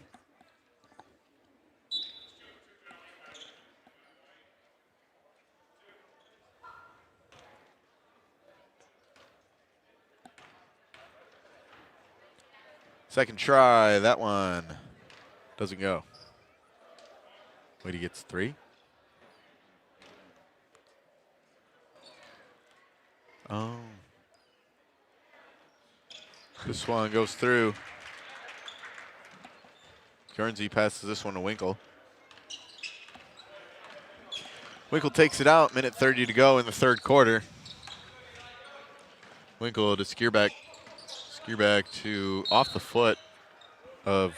[SPEAKER 2] Second try, that one doesn't go. Wait, he gets 3. Oh. This one goes through. Guernsey passes this one to Winkle. Winkle takes it out, minute 30 to go in the third quarter. Winkle to Skierbeck. Skierbeck to off the foot of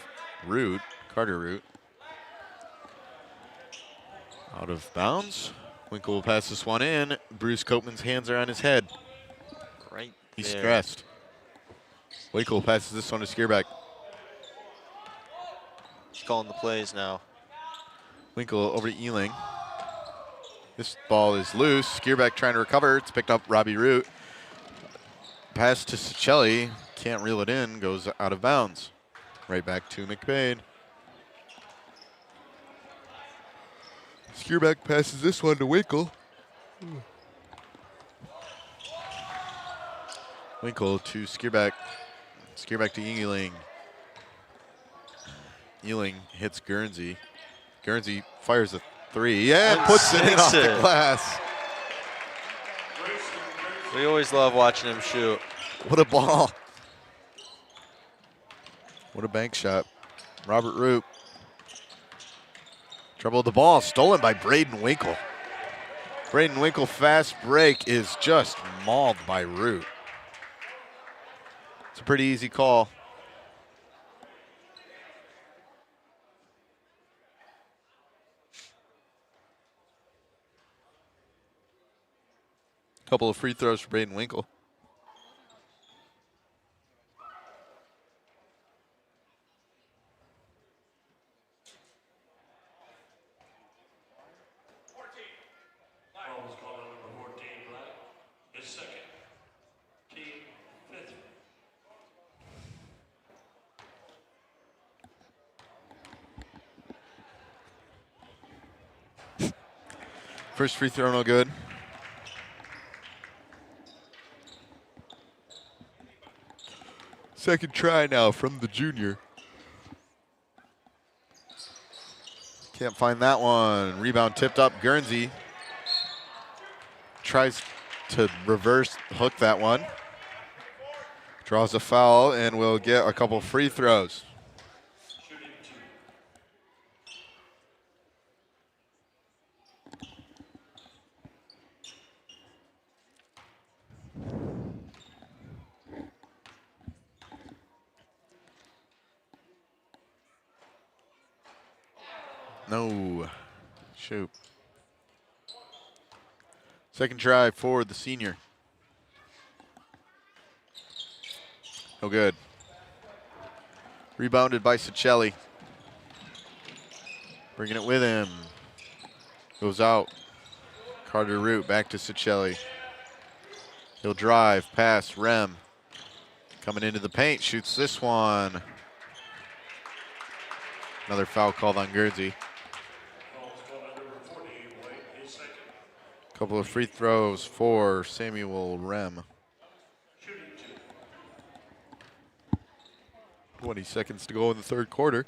[SPEAKER 2] Root, Carter Root. Out of bounds. Winkle will pass this one in. Bruce Copeman's hands are on his head.
[SPEAKER 3] Right
[SPEAKER 2] He's
[SPEAKER 3] there.
[SPEAKER 2] stressed. Winkle passes this one to Skierbeck.
[SPEAKER 3] He's calling the plays now.
[SPEAKER 2] Winkle over to Ealing. This ball is loose. Skierbeck trying to recover. It's picked up Robbie Root. Pass to Cicelli. Can't reel it in. Goes out of bounds. Right back to McBain. Skierbeck passes this one to Winkle. Winkle to Skierbeck. Skierbeck to Ealing. Ealing hits Guernsey. Guernsey fires a 3. Yeah, and puts it in off the glass.
[SPEAKER 3] We always love watching him shoot.
[SPEAKER 2] What a ball. What a bank shot. Robert Root. Trouble with the ball, stolen by Braden Winkle. Braden Winkle fast break is just mauled by Root. It's a pretty easy call. Couple of free throws for Braden Winkle. First free throw, no good. Second try now from the junior. Can't find that one. Rebound tipped up. Guernsey tries to reverse hook that one. Draws a foul and will get a couple free throws. No. Shoot. Second try for the senior. No good. Rebounded by Cicelli. Bringing it with him. Goes out. Carter Root back to Cicelli. He'll drive, pass, Rem. Coming into the paint, shoots this one. Another foul called on Guernsey. Couple of free throws for Samuel Rem. 20 seconds to go in the third quarter.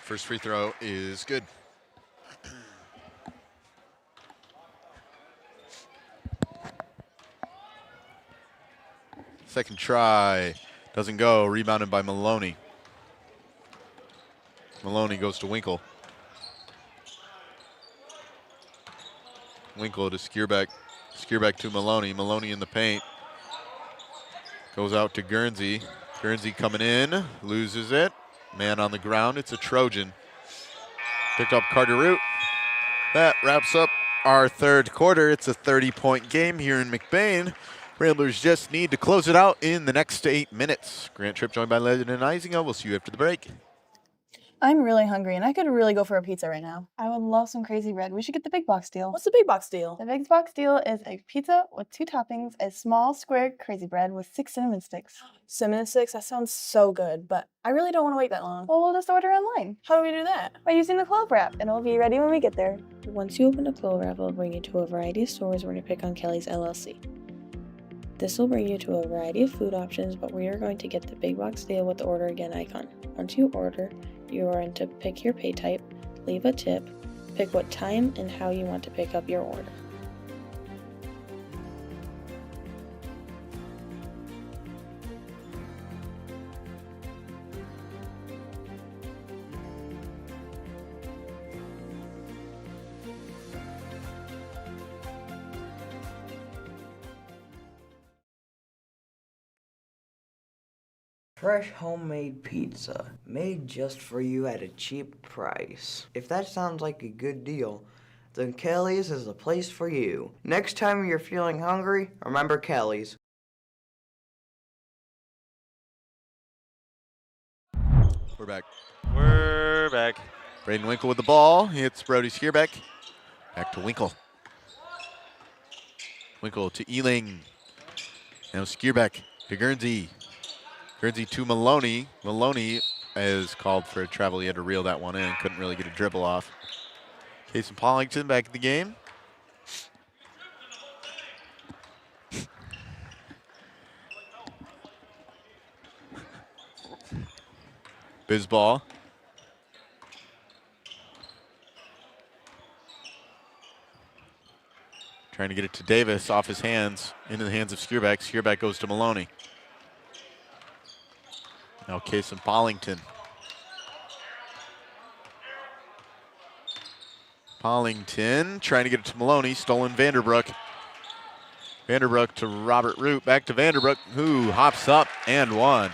[SPEAKER 2] First free throw is good. Second try doesn't go. Rebounded by Maloney. Maloney goes to Winkle. Winkle to Skierbeck. Skierbeck to Maloney. Maloney in the paint. Goes out to Guernsey. Guernsey coming in. Loses it. Man on the ground. It's a Trojan. Picked up Carter Root. That wraps up our third quarter. It's a 30-point game here in McBain. Ramblers just need to close it out in the next 8 minutes. Grant Tripp joined by Legend and Isinga. We'll see you after the break.
[SPEAKER 12] I'm really hungry, and I could really go for a pizza right now. I would love some crazy bread. We should get the big box deal. What's the big box deal? The big box deal is a pizza with 2 toppings, a small square crazy bread with 6 cinnamon sticks. Cinnamon sticks? That sounds so good, but I really don't want to wait that long. Well, we'll just order online. How do we do that? By using the Clove Wrap, and it'll be ready when we get there.
[SPEAKER 13] Once you open the Clove Wrap, it'll bring you to a variety of stores where you pick on Kelly's LLC. This will bring you to a variety of food options, but we are going to get the big box deal with the order again icon. Once you order, you are in to pick your pay type, leave a tip, pick what time and how you want to pick up your order.
[SPEAKER 8] Fresh homemade pizza, made just for you at a cheap price. If that sounds like a good deal, then Kelly's is the place for you. Next time you're feeling hungry, remember Kelly's.
[SPEAKER 2] We're back.
[SPEAKER 3] We're back.
[SPEAKER 2] Braden Winkle with the ball. Hits Brody Skierbeck. Back to Winkle. Winkle to Ealing. Now Skierbeck to Guernsey. Guernsey to Maloney. Maloney is called for a travel. He had to reel that one in. Couldn't really get a dribble off. Casey Pollington back in the game. Bizball. Trying to get it to Davis off his hands, into the hands of Skierbeck. Skierbeck goes to Maloney. Now Casey Pollington. Pollington trying to get it to Maloney. Stolen Vanderbrook. Vanderbrook to Robert Root. Back to Vanderbrook, who hops up and one.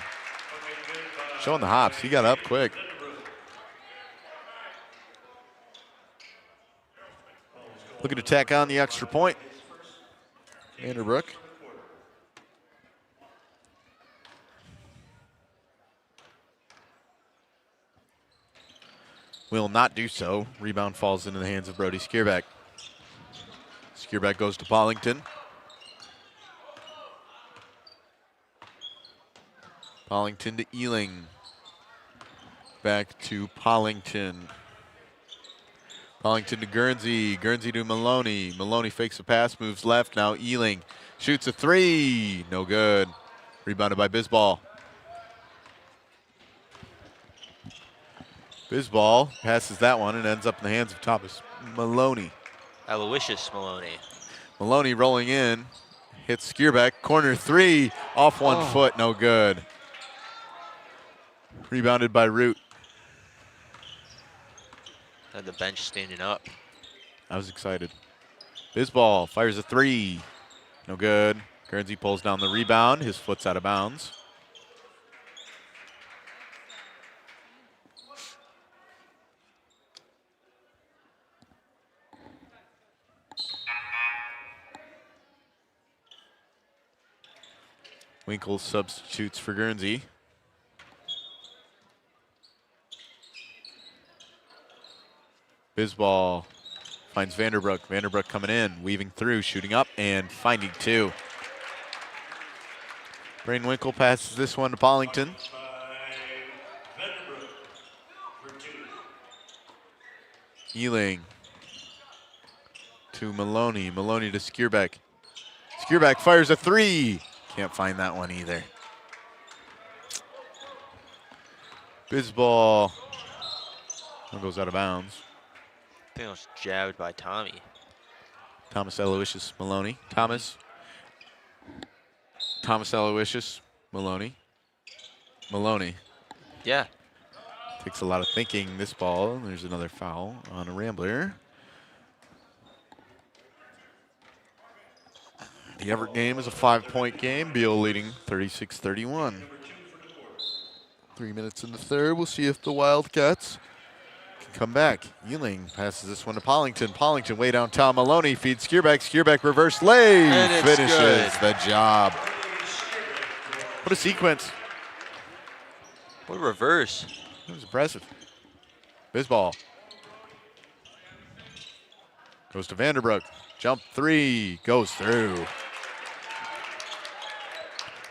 [SPEAKER 2] Showing the hops. He got up quick. Looking to tack on the extra point. Vanderbrook. Will not do so. Rebound falls into the hands of Brody Skierbeck. Skierbeck goes to Pollington. Pollington to Ealing. Back to Pollington. Pollington to Guernsey. Guernsey to Maloney. Maloney fakes a pass, moves left. Now Ealing shoots a three. No good. Rebounded by Bisball. Bisball passes that one and ends up in the hands of Thomas Maloney.
[SPEAKER 3] Aloysius Maloney.
[SPEAKER 2] Maloney rolling in. Hits Skierbeck. Corner three. Off one foot. No good. Rebounded by Root.
[SPEAKER 3] Had the bench standing up.
[SPEAKER 2] I was excited. Bisball fires a three. No good. Guernsey pulls down the rebound. His foot's out of bounds. Winkle substitutes for Guernsey. Bisball finds Vanderbroek. Vanderbroek coming in, weaving through, shooting up, and finding two. Brain Winkle passes this one to Pollington. Ealing to Maloney. Maloney to Skierbeck. Skierbeck fires a three. Can't find that one either. Bisball goes out of bounds.
[SPEAKER 3] I think it was jabbed by Tommy.
[SPEAKER 2] Thomas Aloysius Maloney. Thomas Aloysius Maloney. Maloney.
[SPEAKER 3] Yeah.
[SPEAKER 2] Takes a lot of thinking, this ball. There's another foul on a Rambler. The Everett game is a 5-point game. Beal leading 36-31. 3 minutes in the third. We'll see if the Wildcats can come back. Ealing passes this one to Pollington. Pollington way downtown. Maloney feeds Skierbeck. Skierbeck reverse lay. Finishes the job. What a sequence.
[SPEAKER 3] What a reverse.
[SPEAKER 2] That was impressive. Bisball. Goes to Vanderbroek. Jump three. Goes through.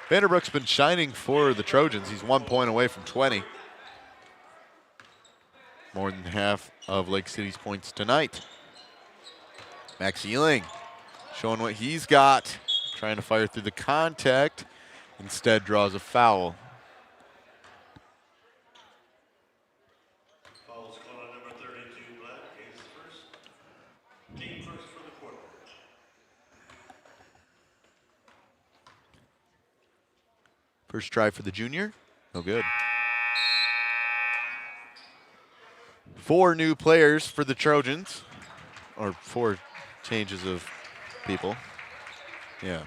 [SPEAKER 2] Vanderbroek's been shining for the Trojans. He's 1 point away from 20. More than half of Lake City's points tonight. Max Ealing showing what he's got. Trying to fire through the contact. Instead draws a foul.
[SPEAKER 1] Foul's called on number 32, Black. Is first. Team first for the quarter.
[SPEAKER 2] First try for the junior. No good. 4 new players for the Trojans. Or 4 changes of people. Yeah.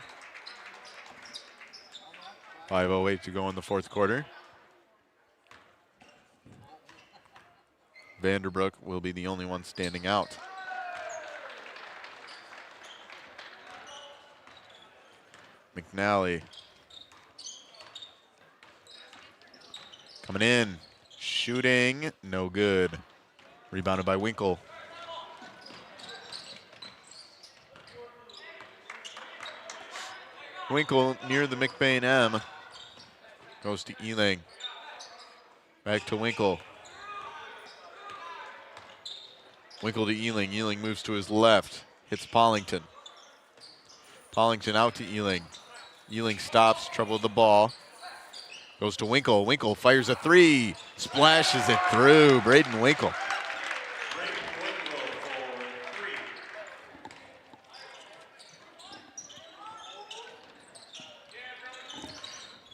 [SPEAKER 2] 5:08 to go in the fourth quarter. Vanderbroek will be the only one standing out. McNally. Coming in. Shooting. No good. Rebounded by Winkle. Winkle near the McBain M. Goes to Ealing. Back to Winkle. Winkle to Ealing. Ealing moves to his left. Hits Pollington. Pollington out to Ealing. Ealing stops, trouble with the ball. Goes to Winkle. Winkle fires a three. Splashes it through. Braden Winkle.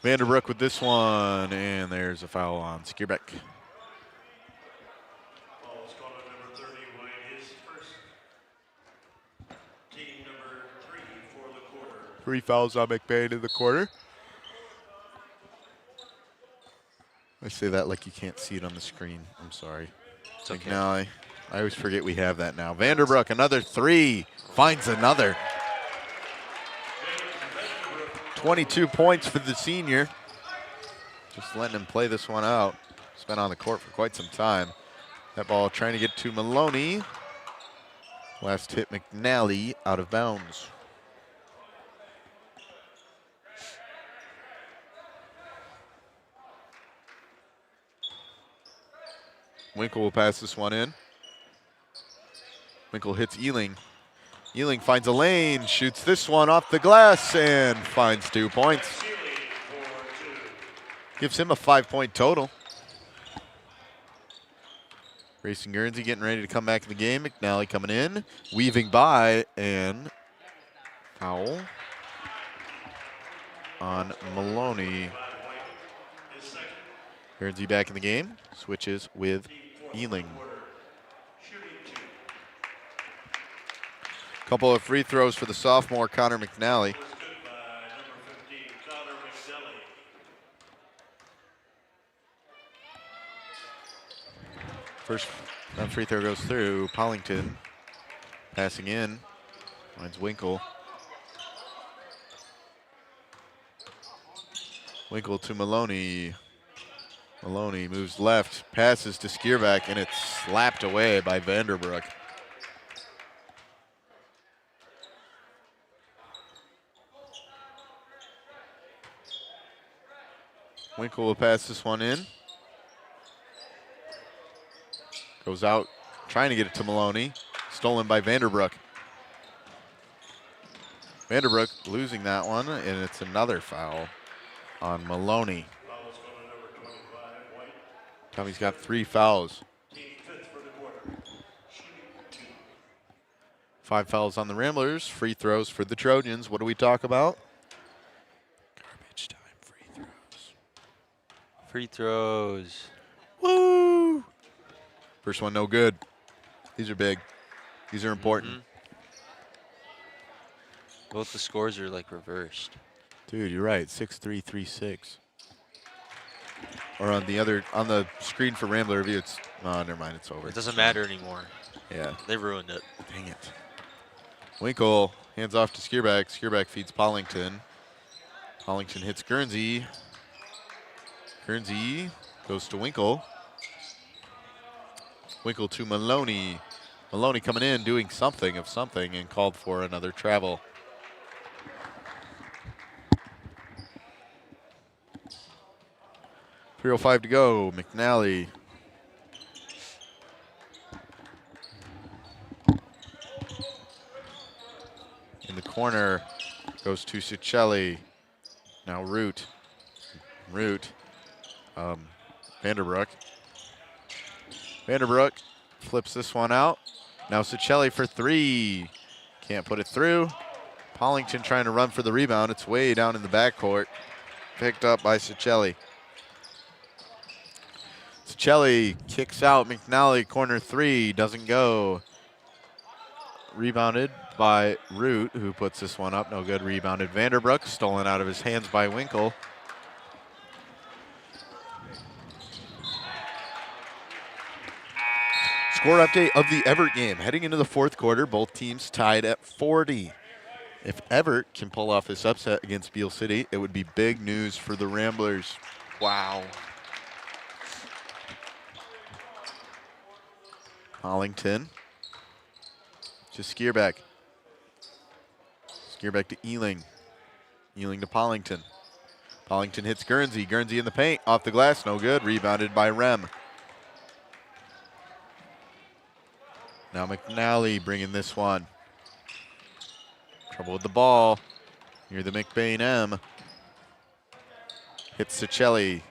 [SPEAKER 2] Vanderbroek with this one, and there's a foul on Skierbeck.
[SPEAKER 1] Foul's called on number 30, White is first. Team number 3 for the quarter.
[SPEAKER 2] 3 fouls on McBain in the quarter. I say that like you can't see it on the screen. I'm sorry.
[SPEAKER 3] It's okay.
[SPEAKER 2] McNally. I always forget we have that now. Vanderbroek, another 3. Finds another. 22 points for the senior. Just letting him play this one out. He's been on the court for quite some time. That ball trying to get to Maloney. Last hit McNally out of bounds. Winkle will pass this one in. Winkle hits Ealing. Ealing finds a lane, shoots this one off the glass, and finds 2 points. Gives him a 5-point total. Grayson Guernsey getting ready to come back in the game. McNally coming in, weaving by, and foul on Maloney. Guernsey back in the game, switches with Ealing. Couple of free throws for the sophomore, Connor McNally. First free throw goes through. Pollington passing in. Finds Winkle. Winkle to Maloney. Maloney moves left, passes to Skierback, and it's slapped away by Vanderbrook. Winkle will pass this one in. Goes out, trying to get it to Maloney. Stolen by Vanderbrook. Vanderbrook losing that one, and it's another foul on Maloney. Tommy's got 3 fouls. 5 fouls on the Ramblers. Free throws for the Trojans. What do we talk about? Garbage time free throws.
[SPEAKER 3] Free throws.
[SPEAKER 2] Woo! First one, no good. These are big. These are important.
[SPEAKER 3] Both the scores are like reversed.
[SPEAKER 2] Dude, you're right. 6-3, 3-6. Or on the screen for Rambler review, it's never mind, it's over.
[SPEAKER 3] It doesn't matter anymore.
[SPEAKER 2] Yeah.
[SPEAKER 3] They ruined it.
[SPEAKER 2] Dang it. Winkle hands off to Skierback. Skierback feeds Pollington. Pollington hits Guernsey. Guernsey goes to Winkle. Winkle to Maloney. Maloney coming in, doing something of something, and called for another travel. .305 to go. McNally. In the corner goes to Cicelli. Now Root. Vanderbrook. Vanderbrook flips this one out. Now Cicelli for 3. Can't put it through. Pollington trying to run for the rebound. It's way down in the backcourt. Picked up by Cicelli. Cicelli kicks out. McNally, corner 3, doesn't go. Rebounded by Root, who puts this one up. No good. Rebounded Vanderbrook, stolen out of his hands by Winkle. Score update of the Everett game. Heading into the 4th quarter, both teams tied at 40. If Everett can pull off this upset against Beale City, it would be big news for the Ramblers.
[SPEAKER 3] Wow.
[SPEAKER 2] Pollington to Skierback. Skierback to Ealing. Ealing to Pollington. Pollington hits Guernsey. Guernsey in the paint. Off the glass. No good. Rebounded by Rem. Now McNally bringing this one. Trouble with the ball. Near the McBain M. Hits Cicelli.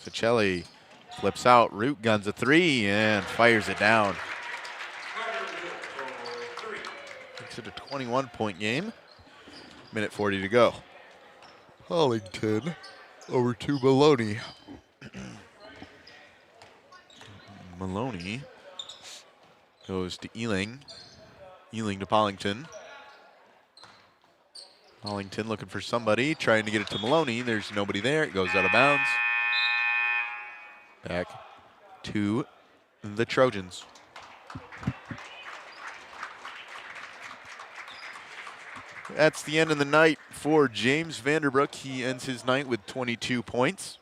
[SPEAKER 2] Cicelli flips out. Root guns a 3 and fires it down. Makes it a 21-point game. Minute 40 to go. Pollington over to Maloney. Maloney goes to Ealing. Ealing to Pollington. Pollington looking for somebody, trying to get it to Maloney. There's nobody there. It goes out of bounds. Back to the Trojans. That's the end of the night for James Vanderbrook. He ends his night with 22 points.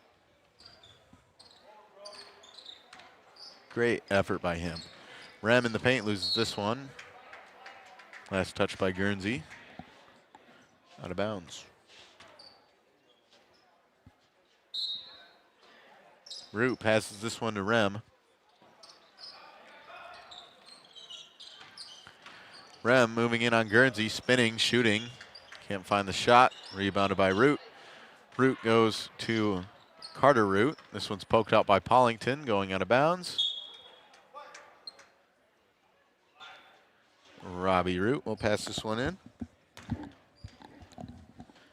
[SPEAKER 2] Great effort by him. Rem in the paint loses this one. Last touch by Guernsey. Out of bounds. Root passes this one to Rem. Rem moving in on Guernsey, spinning, shooting. Can't find the shot. Rebounded by Root. Root goes to Carter Root. This one's poked out by Pollington, going out of bounds. Robbie Root will pass this one in.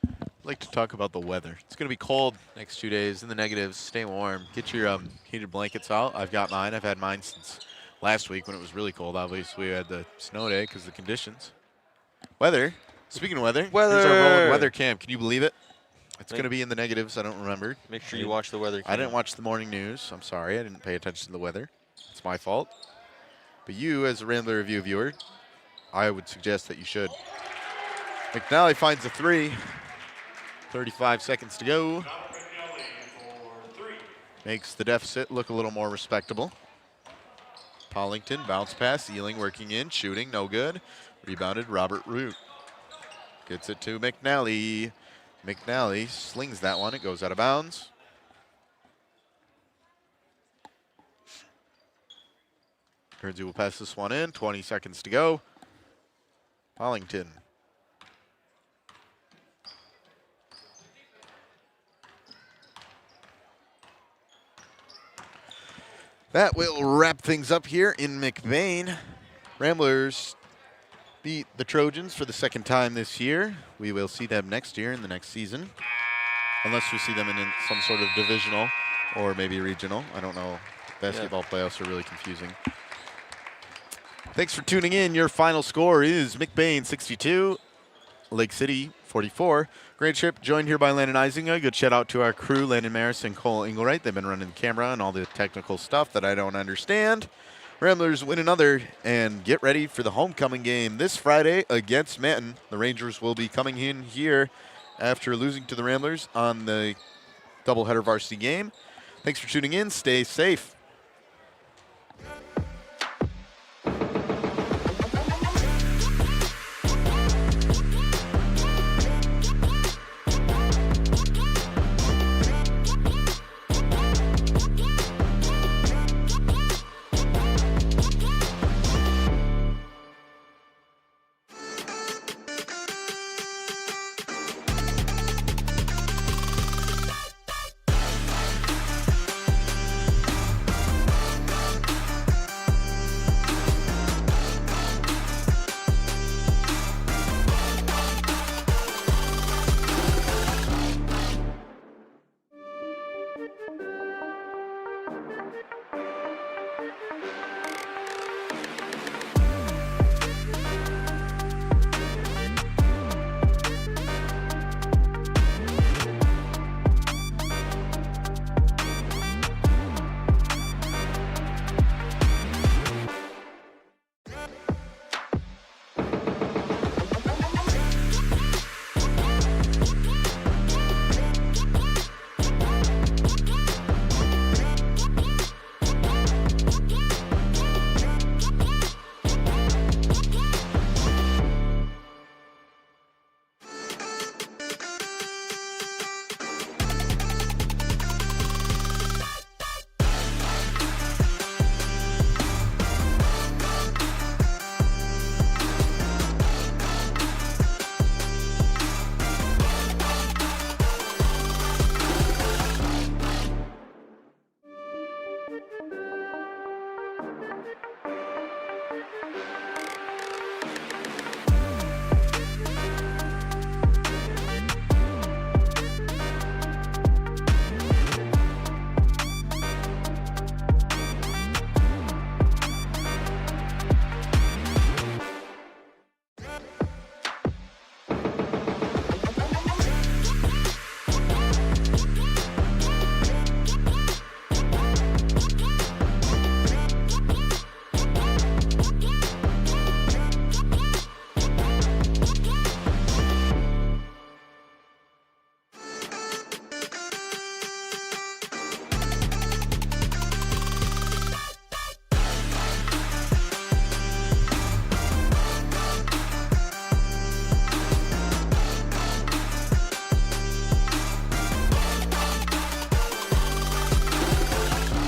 [SPEAKER 2] I'd like to talk about the weather. It's going to be cold next 2 days, in the negatives. Stay warm. Get your heated blankets out. I've got mine. I've had mine since last week when it was really cold. Obviously, we had the snow day because of the conditions. Weather. Speaking of weather, here's our rolling weather cam. Can you believe it? It's going to be in the negatives. I don't remember.
[SPEAKER 3] Make sure you watch the weather cam.
[SPEAKER 2] I didn't watch the morning news. I'm sorry. I didn't pay attention to the weather. It's my fault. But you, as a Rambler Review viewer, I would suggest that you should. McNally finds a 3. 35 seconds to go. Makes the deficit look a little more respectable. Pollington, bounce pass, Ealing working in, shooting, no good. Rebounded, Robert Root. Gets it to McNally. McNally slings that one, it goes out of bounds. Guernsey will pass this one in, 20 seconds to go. Pollington. That will wrap things up here in McBain. Ramblers beat the Trojans for the second time this year. We will see them next year in the next season. Unless we see them in some sort of divisional or maybe regional. I don't know. Basketball playoffs are really confusing. Thanks for tuning in. Your final score is McBain 62, Lake City 44. Great trip, joined here by Landon Isinger. Good shout out to our crew, Landon Maris and Cole Engelwright. They've been running the camera and all the technical stuff that I don't understand. Ramblers win another and get ready for the homecoming game this Friday against Manton. The Rangers will be coming in here after losing to the Ramblers on the doubleheader varsity game. Thanks for tuning in. Stay safe.